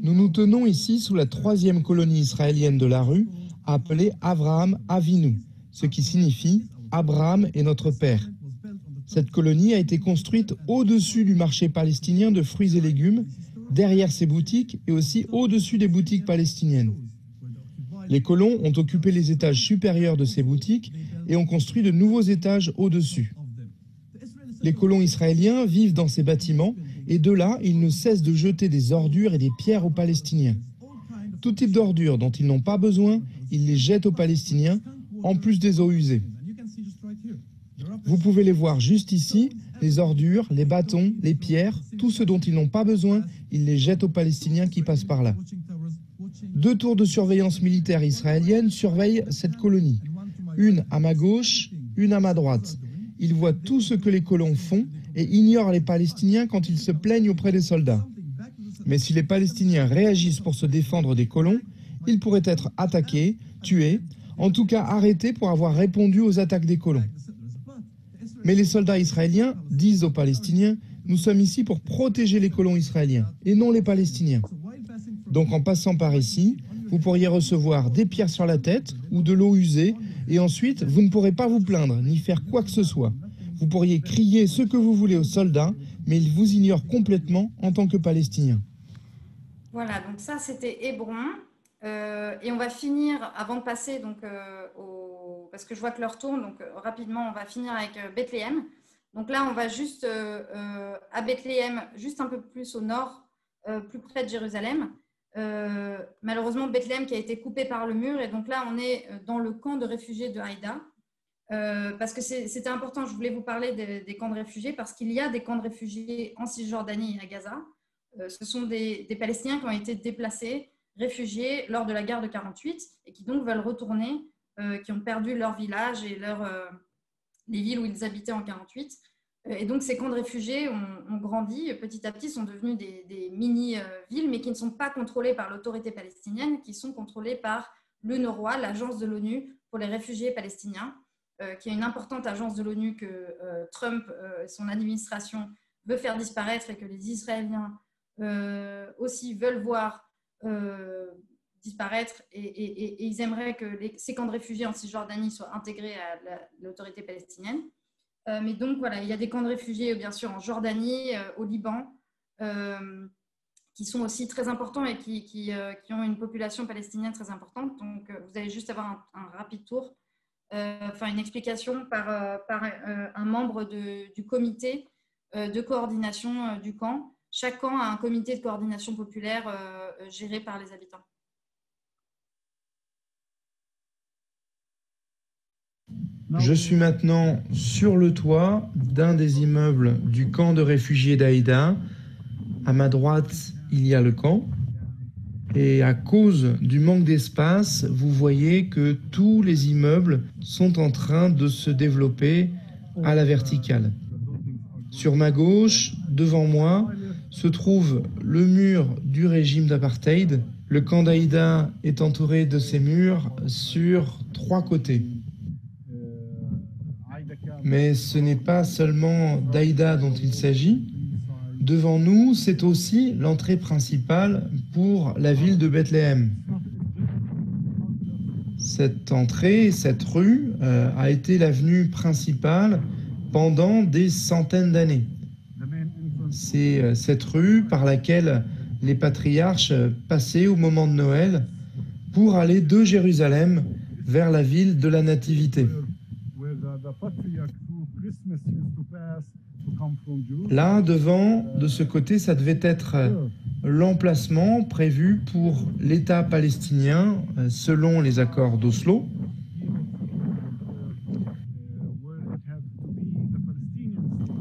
Nous nous tenons ici sous la 3e colonie israélienne de la rue, appelée Avraham Avinu, ce qui signifie « Abraham est notre père ». Cette colonie a été construite au-dessus du marché palestinien de fruits et légumes, derrière ses boutiques et aussi au-dessus des boutiques palestiniennes. Les colons ont occupé les étages supérieurs de ces boutiques et ont construit de nouveaux étages au-dessus. Les colons israéliens vivent dans ces bâtiments et de là, ils ne cessent de jeter des ordures et des pierres aux Palestiniens. Tout type d'ordures dont ils n'ont pas besoin, ils les jettent aux Palestiniens, en plus des eaux usées. Vous pouvez les voir juste ici, les ordures, les bâtons, les pierres, tout ce dont ils n'ont pas besoin, ils les jettent aux Palestiniens qui passent par là. 2 tours de surveillance militaire israélienne surveillent cette colonie. Une à ma gauche, une à ma droite. Ils voient tout ce que les colons font et ignorent les Palestiniens quand ils se plaignent auprès des soldats. Mais si les Palestiniens réagissent pour se défendre des colons, ils pourraient être attaqués, tués, en tout cas arrêtés pour avoir répondu aux attaques des colons. Mais les soldats israéliens disent aux Palestiniens « Nous sommes ici pour protéger les colons israéliens et non les Palestiniens ». Donc en passant par ici, vous pourriez recevoir des pierres sur la tête ou de l'eau usée et ensuite vous ne pourrez pas vous plaindre ni faire quoi que ce soit. Vous pourriez crier ce que vous voulez aux soldats, mais ils vous ignorent complètement en tant que Palestiniens. Voilà, donc ça c'était Hébron. Et on va finir, avant de passer donc, parce que je vois que l'heure tourne, donc rapidement on va finir avec Bethléem. Donc là on va juste à Bethléem, juste un peu plus au nord, plus près de Jérusalem. Malheureusement Bethléem qui a été coupé par le mur et donc là on est dans le camp de réfugiés de Haïda. Parce que c'était important, je voulais vous parler des camps de réfugiés parce qu'il y a des camps de réfugiés en Cisjordanie et à Gaza. Ce sont des Palestiniens qui ont été déplacés, réfugiés lors de la guerre de 48 et qui donc veulent retourner, qui ont perdu leur village et les villes où ils habitaient en 48. Et donc ces camps de réfugiés ont grandi petit à petit, sont devenus des mini-villes, mais qui ne sont pas contrôlées par l'autorité palestinienne, qui sont contrôlées par l'UNRWA, l'agence de l'ONU pour les réfugiés palestiniens, qui est une importante agence de l'ONU que Trump et son administration veut faire disparaître et que les Israéliens aussi veulent voir disparaître et ils aimeraient que ces camps de réfugiés en Cisjordanie soient intégrés à l'autorité palestinienne. Mais donc voilà, il y a des camps de réfugiés bien sûr en Jordanie, au Liban, qui sont aussi très importants et qui ont une population palestinienne très importante. Donc vous allez juste avoir un rapide tour, une explication par un membre du comité de coordination du camp. chaque camp a un comité de coordination populaire géré par les habitants. Je suis maintenant sur le toit d'un des immeubles du camp de réfugiés d'Aïda. À ma droite, il y a le camp. Et à cause du manque d'espace, vous voyez que tous les immeubles sont en train de se développer à la verticale. Sur ma gauche, devant moi, se trouve le mur du régime d'apartheid. Le camp d'Aïda est entouré de ces murs sur 3 côtés. Mais ce n'est pas seulement d'Aïda dont il s'agit. Devant nous, c'est aussi l'entrée principale pour la ville de Bethléem. Cette entrée, cette rue, a été l'avenue principale pendant des centaines d'années. C'est cette rue par laquelle les patriarches passaient au moment de Noël pour aller de Jérusalem vers la ville de la Nativité. Là, devant, de ce côté, ça devait être l'emplacement prévu pour l'État palestinien selon les accords d'Oslo.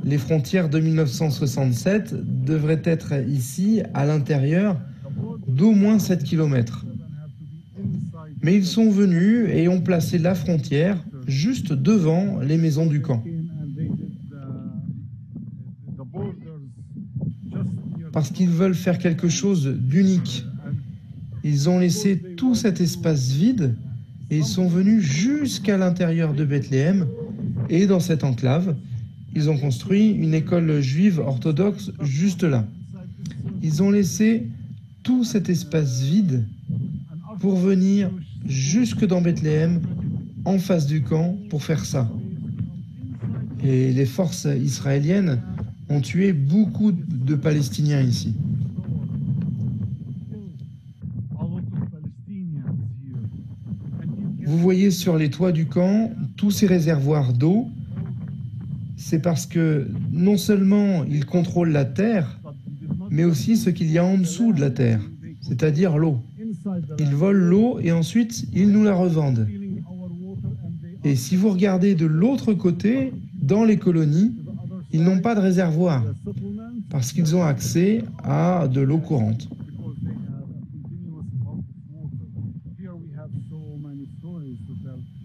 Les frontières de 1967 devraient être ici, à l'intérieur d'au moins 7 km. Mais ils sont venus et ont placé la frontière juste devant les maisons du camp. Parce qu'ils veulent faire quelque chose d'unique. Ils ont laissé tout cet espace vide et ils sont venus jusqu'à l'intérieur de Bethléem. Et dans cette enclave, ils ont construit une école juive orthodoxe juste là. Ils ont laissé tout cet espace vide pour venir jusque dans Bethléem, en face du camp, pour faire ça. Et les forces israéliennes ont tué beaucoup de Palestiniens ici. Vous voyez sur les toits du camp tous ces réservoirs d'eau. C'est parce que non seulement ils contrôlent la terre, mais aussi ce qu'il y a en dessous de la terre, c'est-à-dire l'eau. Ils volent l'eau et ensuite ils nous la revendent. Et si vous regardez de l'autre côté, dans les colonies, ils n'ont pas de réservoir parce qu'ils ont accès à de l'eau courante.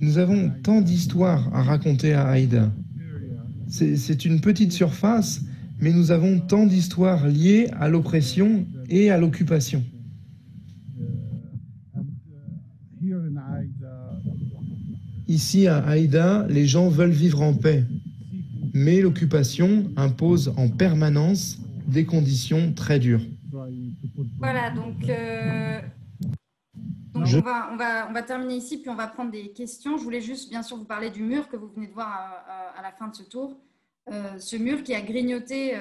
Nous avons tant d'histoires à raconter à Aïda. C'est une petite surface, mais nous avons tant d'histoires liées à l'oppression et à l'occupation. Ici à Aïda, les gens veulent vivre en paix, mais l'occupation impose en permanence des conditions très dures. Voilà, donc on va terminer ici, puis on va prendre des questions. Je voulais juste, bien sûr, vous parler du mur que vous venez de voir à la fin de ce tour. Ce mur qui a grignoté,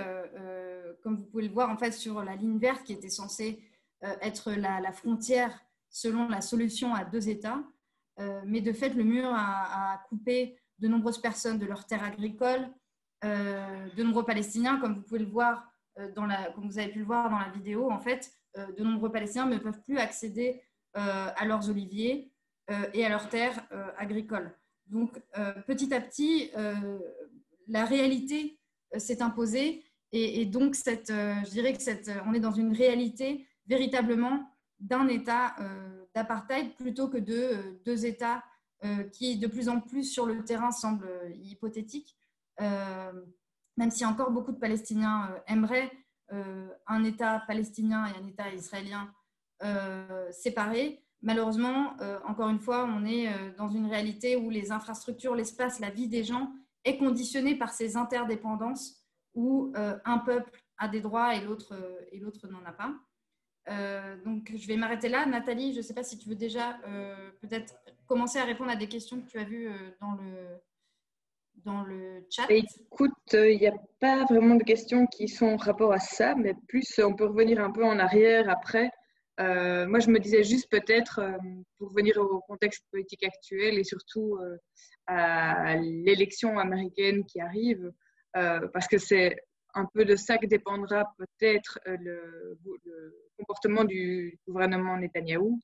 comme vous pouvez le voir, en fait, sur la ligne verte qui était censée être la frontière selon la solution à 2 États. Mais de fait, le mur a coupé de nombreuses personnes de leurs terres agricoles, de nombreux Palestiniens, comme vous pouvez le voir, comme vous avez pu le voir dans la vidéo, en fait, de nombreux Palestiniens ne peuvent plus accéder à leurs oliviers et à leurs terres agricoles. Donc, petit à petit, la réalité s'est imposée et donc je dirais que on est dans une réalité véritablement d'un État d'apartheid plutôt que de 2 États qui, de plus en plus sur le terrain, semblent hypothétiques, même si encore beaucoup de Palestiniens aimeraient un État palestinien et un État israélien séparés. Malheureusement, encore une fois, on est dans une réalité où les infrastructures, l'espace, la vie des gens est conditionnée par ces interdépendances où un peuple a des droits et l'autre n'en a pas. Donc, je vais m'arrêter là. Nathalie, je ne sais pas si tu veux déjà peut-être commencer à répondre à des questions que tu as vues dans le chat. Écoute, il n'y a pas vraiment de questions qui sont en rapport à ça, mais plus on peut revenir un peu en arrière après. Moi, je me disais juste peut-être, pour revenir au contexte politique actuel et surtout à l'élection américaine qui arrive, parce que c'est un peu de ça que dépendra peut-être le comportement du gouvernement Netanyahou.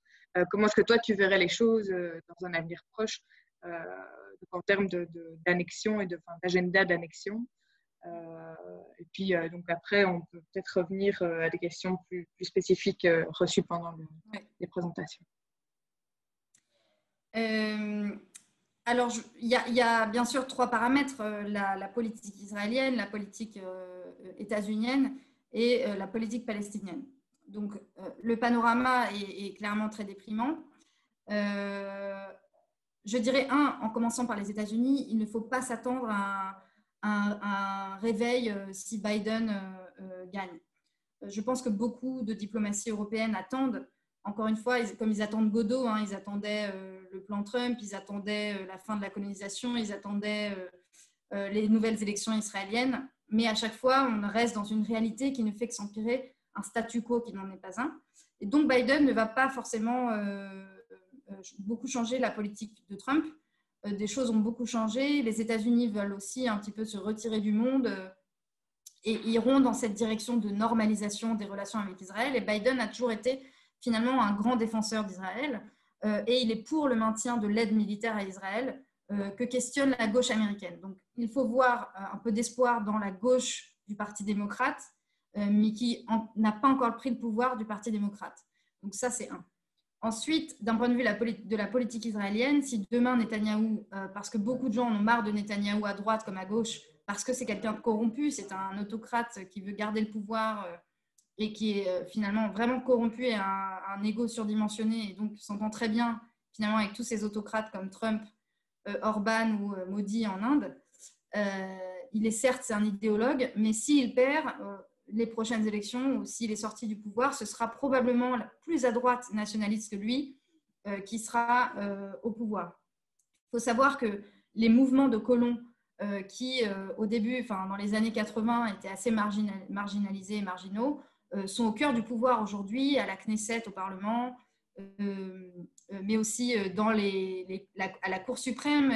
Comment est-ce que toi, tu verrais les choses dans un avenir proche en termes d'annexion et d'agenda d'annexion? Et puis, donc après, on peut peut-être revenir à des questions plus spécifiques reçues pendant les présentations. Alors, il y a bien sûr 3 paramètres, la politique israélienne, la politique états-unienne et la politique palestinienne. Donc, le panorama est clairement très déprimant. Je dirais, en commençant par les États-Unis, il ne faut pas s'attendre à un réveil si Biden gagne. Je pense que beaucoup de diplomaties européennes attendent. Encore une fois, comme ils attendent Godot, ils attendaient le plan Trump, ils attendaient la fin de la colonisation, ils attendaient les nouvelles élections israéliennes. Mais à chaque fois, on reste dans une réalité qui ne fait que s'empirer, un statu quo qui n'en est pas un. Et donc, Biden ne va pas forcément beaucoup changer la politique de Trump. Des choses ont beaucoup changé. Les États-Unis veulent aussi un petit peu se retirer du monde et iront dans cette direction de normalisation des relations avec Israël. Et Biden a toujours été finalement un grand défenseur d'Israël et il est pour le maintien de l'aide militaire à Israël que questionne la gauche américaine. Donc, il faut voir un peu d'espoir dans la gauche du Parti démocrate, mais qui n'a pas encore pris le pouvoir du Parti démocrate. Donc, ça, c'est un. Ensuite, d'un point de vue de la politique israélienne, si demain Netanyahou, parce que beaucoup de gens en ont marre de Netanyahou à droite comme à gauche, parce que c'est quelqu'un de corrompu, c'est un autocrate qui veut garder le pouvoir et qui est finalement vraiment corrompu et un ego surdimensionné et donc s'entend très bien finalement avec tous ces autocrates comme Trump, Orban ou Modi en Inde. Il est certes, c'est un idéologue, mais s'il perd les prochaines élections ou s'il est sorti du pouvoir, ce sera probablement plus à droite nationaliste que lui qui sera au pouvoir. Il faut savoir que les mouvements de colons qui, au début, dans les années 80, étaient assez marginalisés et marginaux, sont au cœur du pouvoir aujourd'hui, à la Knesset, au Parlement, mais aussi à la Cour suprême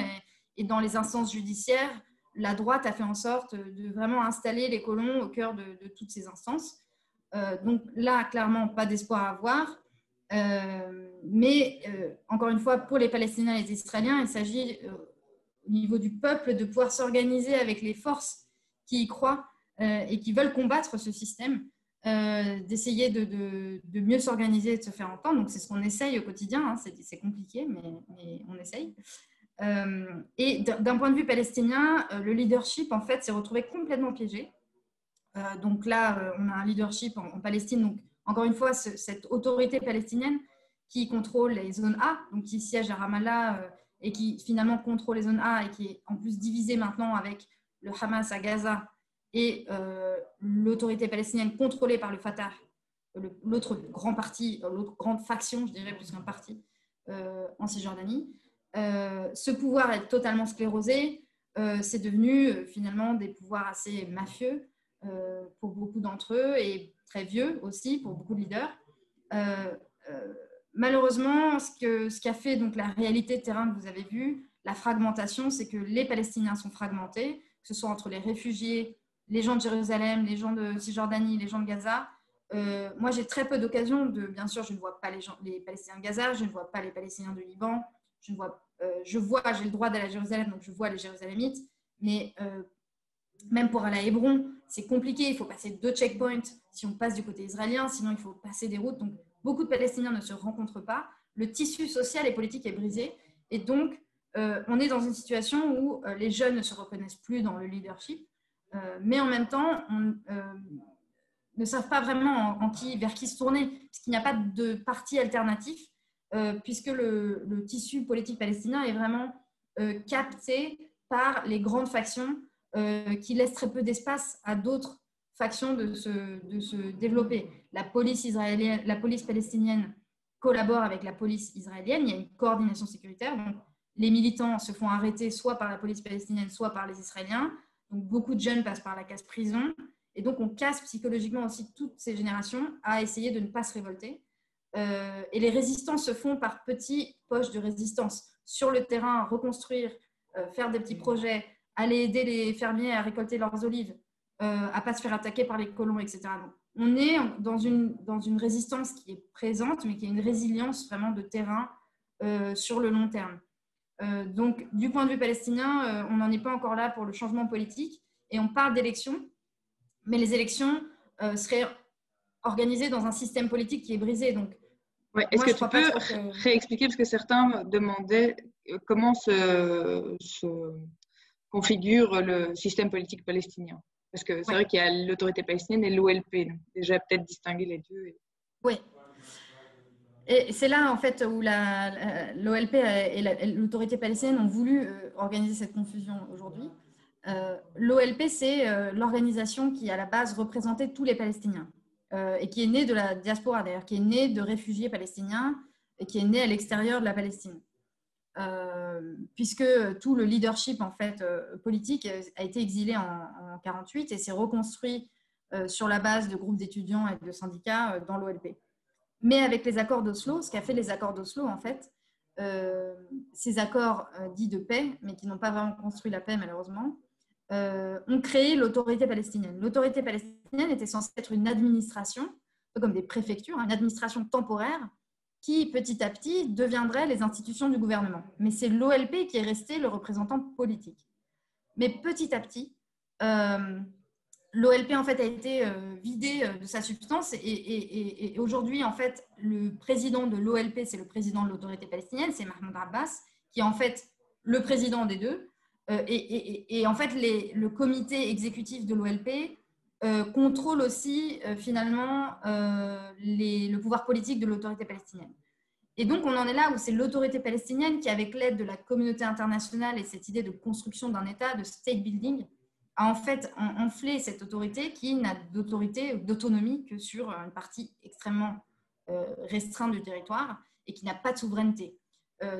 et dans les instances judiciaires. La droite a fait en sorte de vraiment installer les colons au cœur de toutes ces instances. Donc là, clairement, pas d'espoir à avoir. Mais encore une fois, pour les Palestiniens et les Israéliens, il s'agit au niveau du peuple de pouvoir s'organiser avec les forces qui y croient et qui veulent combattre ce système, d'essayer de mieux s'organiser et de se faire entendre. Donc c'est ce qu'on essaye au quotidien, c'est compliqué, mais on essaye. Et d'un point de vue palestinien, le leadership en fait s'est retrouvé complètement piégé. Donc là, on a un leadership en Palestine, donc encore une fois, cette autorité palestinienne qui contrôle les zones A, donc qui siège à Ramallah et qui finalement contrôle les zones A et qui est en plus divisée maintenant avec le Hamas à Gaza et l'autorité palestinienne contrôlée par le Fatah, l'autre grand parti, l'autre grande faction, je dirais plus qu'un parti, en Cisjordanie. Ce pouvoir est totalement sclérosé. C'est devenu finalement des pouvoirs assez mafieux pour beaucoup d'entre eux et très vieux aussi pour beaucoup de leaders. Malheureusement, ce qu'a fait donc la réalité de terrain que vous avez vue, la fragmentation, c'est que les Palestiniens sont fragmentés, que ce soit entre les réfugiés, les gens de Jérusalem, les gens de Cisjordanie, les gens de Gaza. Moi, j'ai très peu d'occasions bien sûr, je ne vois pas les Palestiniens de Gaza, je ne vois pas les Palestiniens de Liban, j'ai le droit d'aller à Jérusalem, donc je vois les Jérusalemites, mais même pour aller à Hébron, c'est compliqué, il faut passer 2 checkpoints si on passe du côté israélien, sinon il faut passer des routes, donc beaucoup de Palestiniens ne se rencontrent pas, le tissu social et politique est brisé, et donc on est dans une situation où les jeunes ne se reconnaissent plus dans le leadership, mais en même temps, ne savent pas vraiment vers qui se tourner, parce qu'il n'y a pas de parti alternatif, puisque le tissu politique palestinien est vraiment capté par les grandes factions qui laissent très peu d'espace à d'autres factions de se développer. La police palestinienne collabore avec la police israélienne, il y a une coordination sécuritaire, donc les militants se font arrêter soit par la police palestinienne, soit par les Israéliens, donc beaucoup de jeunes passent par la case prison, et donc on casse psychologiquement aussi toutes ces générations à essayer de ne pas se révolter. Et les résistants se font par petits poches de résistance sur le terrain, reconstruire, faire des petits projets, aller aider les fermiers à récolter leurs olives, à ne pas se faire attaquer par les colons, etc. Donc, on est dans une résistance qui est présente, mais qui est une résilience vraiment de terrain sur le long terme. Donc, du point de vue palestinien, on n'en est pas encore là pour le changement politique et on parle d'élections, mais les élections seraient organisées dans un système politique qui est brisé. Donc, ouais, est-ce que tu peux réexpliquer, parce que certains demandaient comment se configure le système politique palestinien? Parce que c'est vrai qu'il y a l'autorité palestinienne et l'OLP. Donc déjà, peut-être distinguer les deux. Oui. Et c'est là, en fait, où l'OLP et l'autorité palestinienne ont voulu organiser cette confusion aujourd'hui. L'OLP, c'est l'organisation qui, à la base, représentait tous les Palestiniens et qui est née de la diaspora, d'ailleurs, qui est née de réfugiés palestiniens et qui est née à l'extérieur de la Palestine. Puisque tout le leadership en fait, politique a été exilé en 1948 et s'est reconstruit sur la base de groupes d'étudiants et de syndicats dans l'OLP. Mais avec les accords d'Oslo, ce qu'a fait les accords d'Oslo, en fait, ces accords dits de paix, mais qui n'ont pas vraiment construit la paix malheureusement, ont créé l'autorité palestinienne. L'autorité palestinienne était censée être une administration, un peu comme des préfectures, une administration temporaire, qui, petit à petit, deviendraient les institutions du gouvernement. Mais c'est l'OLP qui est resté le représentant politique. Mais petit à petit, l'OLP en fait, a été vidé de sa substance et aujourd'hui, en fait, le président de l'OLP, c'est le président de l'autorité palestinienne, c'est Mahmoud Abbas, qui est en fait le président des deux. Et en fait, le comité exécutif de l'OLP contrôle aussi finalement le pouvoir politique de l'autorité palestinienne. Et donc, on en est là où c'est l'autorité palestinienne qui, avec l'aide de la communauté internationale et cette idée de construction d'un État, de state building, a en fait enflé cette autorité qui n'a d'autorité ou d'autonomie que sur une partie extrêmement restreinte du territoire et qui n'a pas de souveraineté.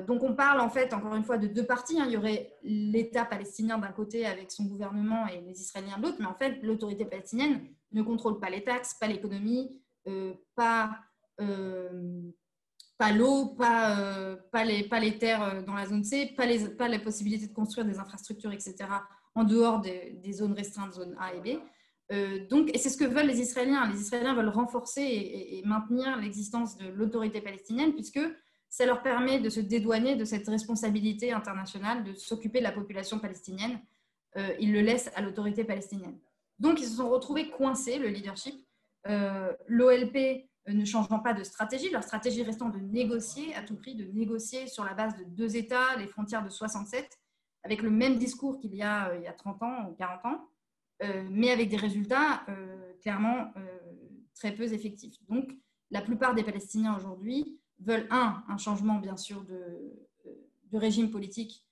Donc, on parle en fait, encore une fois, de deux parties. Il y aurait l'État palestinien d'un côté avec son gouvernement et les Israéliens de l'autre, mais en fait, l'autorité palestinienne ne contrôle pas les taxes, pas l'économie, pas l'eau, pas les terres dans la zone C, pas la possibilité de construire des infrastructures, etc., en dehors des zones restreintes, zones A et B. Et c'est ce que veulent les Israéliens. Les Israéliens veulent renforcer et maintenir l'existence de l'autorité palestinienne, puisque ça leur permet de se dédouaner de cette responsabilité internationale de s'occuper de la population palestinienne. Ils le laissent à l'autorité palestinienne. Donc, ils se sont retrouvés coincés, le leadership. L'OLP ne changeant pas de stratégie, leur stratégie restant de négocier à tout prix, de négocier sur la base de deux États, les frontières de 67, avec le même discours qu'il y a 30 ans ou 40 ans, mais avec des résultats clairement très peu effectifs. Donc, la plupart des Palestiniens aujourd'hui veulent, un changement, bien sûr, de régime politique,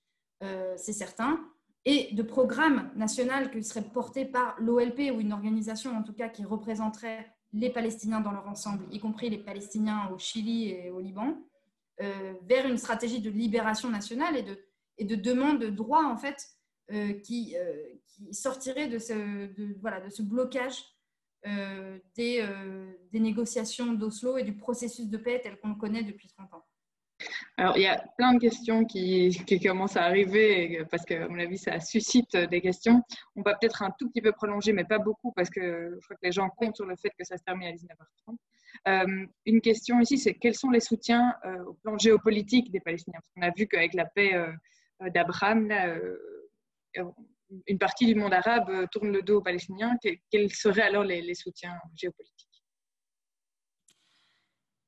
c'est certain, et de programme national qui serait porté par l'OLP ou une organisation, en tout cas, qui représenterait les Palestiniens dans leur ensemble, y compris les Palestiniens au Chili et au Liban, vers une stratégie de libération nationale et de demande de droits, en fait, qui sortirait de ce blocage des négociations d'Oslo et du processus de paix tel qu'on le connaît depuis 30 ans. Alors, il y a plein de questions qui commencent à arriver parce qu'à mon avis, ça suscite des questions. On va peut-être un tout petit peu prolonger, mais pas beaucoup parce que je crois que les gens comptent sur le fait que ça se termine à 19h30. Une question ici, c'est quels sont les soutiens au plan géopolitique des Palestiniens? Parce qu'on a vu qu'avec la paix d'Abraham, une partie du monde arabe tourne le dos aux Palestiniens. Quels seraient alors les soutiens géopolitiques?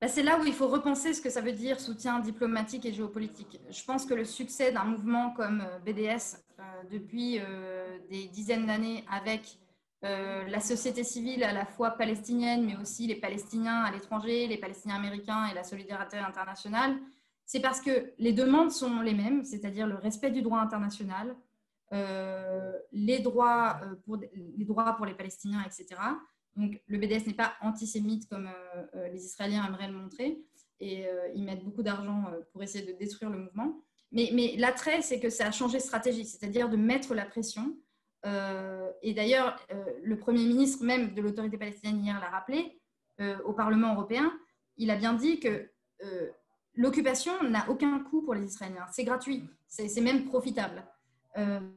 C'est là où il faut repenser ce que ça veut dire soutien diplomatique et géopolitique. Je pense que le succès d'un mouvement comme BDS depuis des dizaines d'années avec la société civile à la fois palestinienne, mais aussi les Palestiniens à l'étranger, les Palestiniens américains et la solidarité internationale, c'est parce que les demandes sont les mêmes, c'est-à-dire le respect du droit international, les droits pour les Palestiniens, etc. Donc, le BDS n'est pas antisémite comme les Israéliens aimeraient le montrer et ils mettent beaucoup d'argent pour essayer de détruire le mouvement. Mais l'attrait, c'est que ça a changé de stratégie, c'est-à-dire de mettre la pression. Et d'ailleurs, le Premier ministre même de l'autorité palestinienne hier l'a rappelé au Parlement européen. Il a bien dit que l'occupation n'a aucun coût pour les Israéliens. C'est gratuit, c'est même profitable.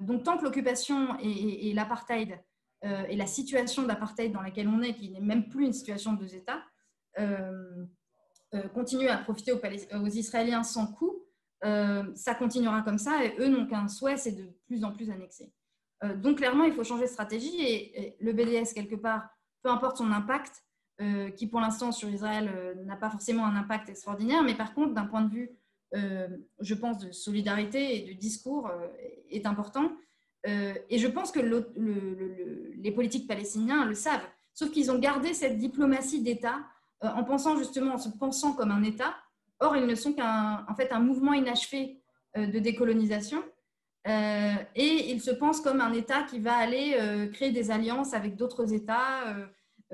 Donc, tant que l'occupation et l'apartheid et la situation d'apartheid dans laquelle on est, qui n'est même plus une situation de 2 États, continue à profiter aux Israéliens sans coût, ça continuera comme ça et eux n'ont qu'un souhait, c'est de plus en plus annexer. Donc clairement, il faut changer de stratégie et le BDS, quelque part, peu importe son impact, qui pour l'instant sur Israël n'a pas forcément un impact extraordinaire, mais par contre, d'un point de vue, je pense, de solidarité et de discours, est important. Et je pense que les politiques palestiniens le savent, sauf qu'ils ont gardé cette diplomatie d'État en pensant justement, en se pensant comme un État. Or, ils ne sont qu'un mouvement inachevé de décolonisation. Et ils se pensent comme un État qui va aller créer des alliances avec d'autres États.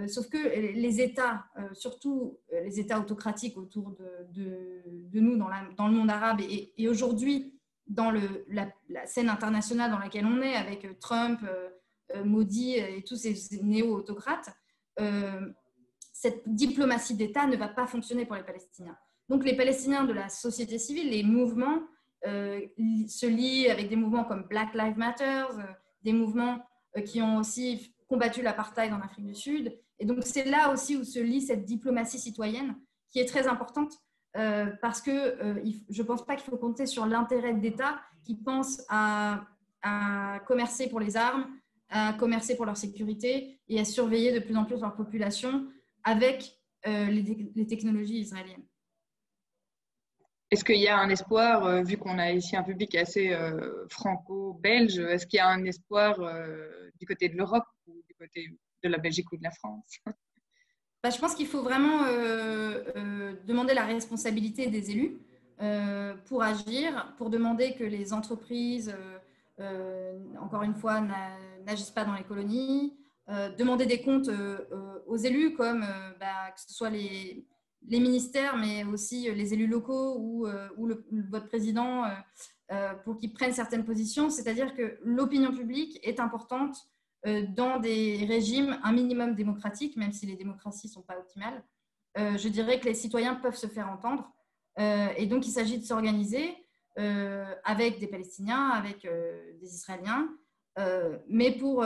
Sauf que les États, surtout les États autocratiques autour de nous dans le monde arabe et aujourd'hui dans la scène internationale dans laquelle on est, avec Trump, Modi et tous ces néo-autocrates, cette diplomatie d'État ne va pas fonctionner pour les Palestiniens. Donc les Palestiniens de la société civile, les mouvements, se lient avec des mouvements comme Black Lives Matter, des mouvements qui ont aussi combattu l'apartheid en Afrique du Sud. Et donc c'est là aussi où se lie cette diplomatie citoyenne qui est très importante parce que je ne pense pas qu'il faut compter sur l'intérêt d'États qui pensent à commercer pour les armes, à commercer pour leur sécurité et à surveiller de plus en plus leur population avec les technologies israéliennes. Est-ce qu'il y a un espoir, vu qu'on a ici un public assez franco-belge, est-ce qu'il y a un espoir du côté de l'Europe ou du côté de la Belgique ou de la France? Je pense qu'il faut vraiment demander la responsabilité des élus pour agir, pour demander que les entreprises, encore une fois, n'agissent pas dans les colonies, demander des comptes aux élus, comme que ce soit les ministères, mais aussi les élus locaux ou votre président, pour qu'ils prennent certaines positions. C'est-à-dire que l'opinion publique est importante dans des régimes un minimum démocratiques, même si les démocraties ne sont pas optimales. Je dirais que les citoyens peuvent se faire entendre. Et donc, il s'agit de s'organiser avec des Palestiniens, avec des Israéliens, mais pour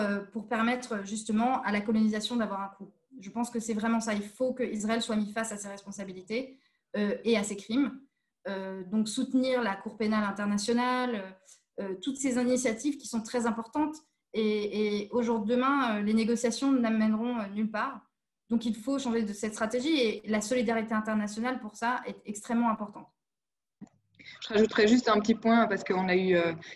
permettre justement à la colonisation d'avoir un coût. Je pense que c'est vraiment ça. Il faut qu'Israël soit mis face à ses responsabilités et à ses crimes. Donc, soutenir la Cour pénale internationale, toutes ces initiatives qui sont très importantes. Et aujourd'hui, demain, les négociations n'amèneront nulle part. Donc, il faut changer de cette stratégie et la solidarité internationale pour ça est extrêmement importante. Je rajouterais juste un petit point parce qu'on a eu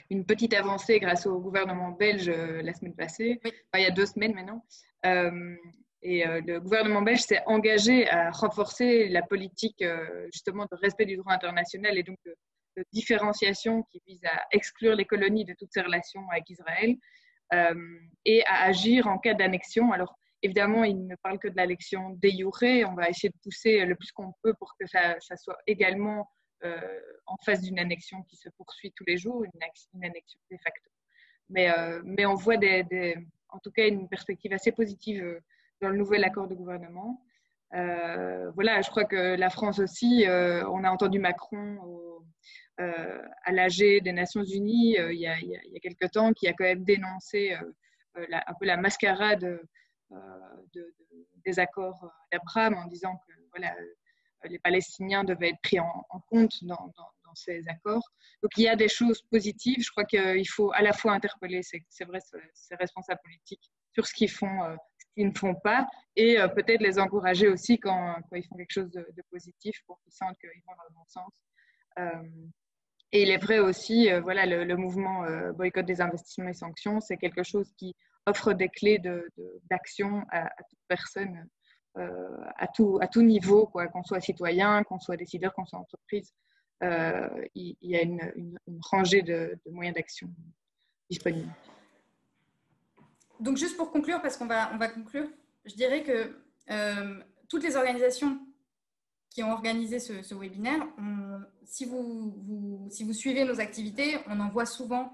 une petite avancée grâce au gouvernement belge la semaine passée, oui. Il y a 2 semaines maintenant. Le gouvernement belge s'est engagé à renforcer la politique justement de respect du droit international et donc de différenciation qui vise à exclure les colonies de toutes ces relations avec Israël et à agir en cas d'annexion. Alors évidemment, il ne parle que de l'annexion de jure. On va essayer de pousser le plus qu'on peut pour que ça soit également en face d'une annexion qui se poursuit tous les jours, une annexion de facto. Mais on voit en tout cas une perspective assez positive dans le nouvel accord de gouvernement. Voilà, je crois que la France aussi, on a entendu Macron à l'AG des Nations Unies il y a quelques temps, qui a quand même dénoncé un peu la mascarade des accords d'Abraham en disant que voilà, les Palestiniens devaient être pris en compte dans ces accords. Donc il y a des choses positives. Je crois qu'il faut à la fois interpeller, c'est vrai, ces responsables politiques sur ce qu'ils font, ce qu'ils ne font pas, et peut-être les encourager aussi quand ils font quelque chose de positif pour qu'ils sentent qu'ils vont dans le bon sens. Et il est vrai aussi, voilà, le mouvement boycott des investissements et sanctions, c'est quelque chose qui offre des clés d'action à toute personne, à tout niveau, quoi, qu'on soit citoyen, qu'on soit décideur, qu'on soit entreprise. Il y a une rangée de moyens d'action disponibles. Donc, juste pour conclure, parce qu'on va conclure, je dirais que toutes les organisations qui ont organisé ce webinaire, si vous suivez nos activités, on en voit souvent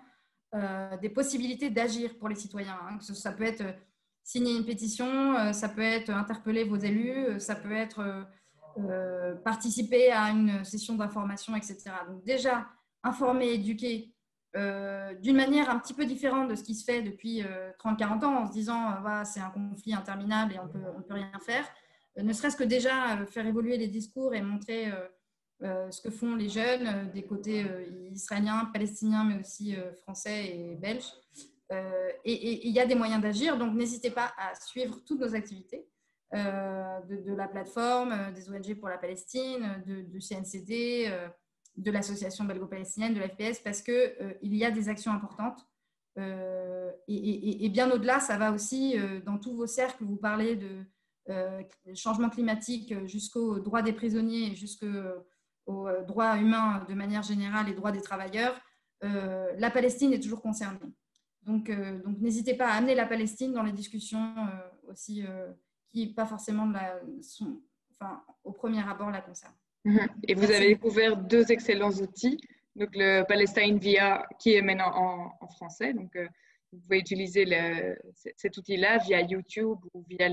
des possibilités d'agir pour les citoyens. Hein. Ça peut être signer une pétition, ça peut être interpeller vos élus, ça peut être participer à une session d'information, etc. Donc déjà, informer, éduquer d'une manière un petit peu différente de ce qui se fait depuis 30-40 ans, en se disant voilà, c'est un conflit interminable et on peut rien faire. Ne serait-ce que déjà faire évoluer les discours et montrer ce que font les jeunes des côtés israéliens, palestiniens, mais aussi français et belges. Et il y a des moyens d'agir, donc n'hésitez pas à suivre toutes nos activités de la plateforme, des ONG pour la Palestine, du CNCD, de l'association belgo-palestinienne, de l'FPS, parce qu'il y a des actions importantes. Et bien au-delà, ça va aussi dans tous vos cercles, vous parlez de changement climatique jusqu'aux droits des prisonniers et jusqu'aux droits humains de manière générale et droits des travailleurs. La Palestine est toujours concernée. Donc n'hésitez pas à amener la Palestine dans les discussions aussi qui, pas forcément au premier abord, la concernent. Et vous avez découvert 2 excellents outils, donc le Palestine VIA qui est maintenant en français, donc vous pouvez utiliser cet outil-là via YouTube ou via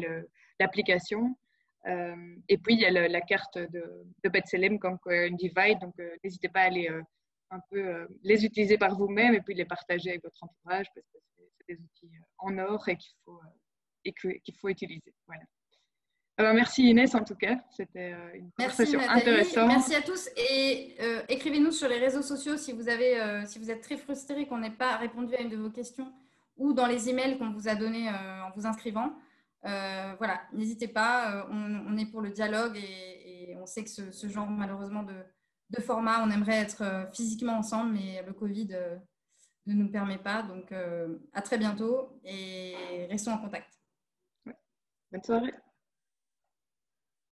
l'application. Et puis il y a la carte de B'Tselem comme une divide, donc n'hésitez pas à aller un peu les utiliser par vous-même et puis les partager avec votre entourage parce que c'est des outils en or et qu'il faut utiliser. Voilà. Merci Inès en tout cas, c'était une conversation intéressante. Merci à tous et écrivez-nous sur les réseaux sociaux si vous êtes très frustré qu'on n'ait pas répondu à une de vos questions ou dans les emails qu'on vous a donnés en vous inscrivant. Voilà, n'hésitez pas, on est pour le dialogue et on sait que ce genre malheureusement de format, on aimerait être physiquement ensemble, mais le Covid ne nous permet pas. Donc à très bientôt et restons en contact. Bonne soirée.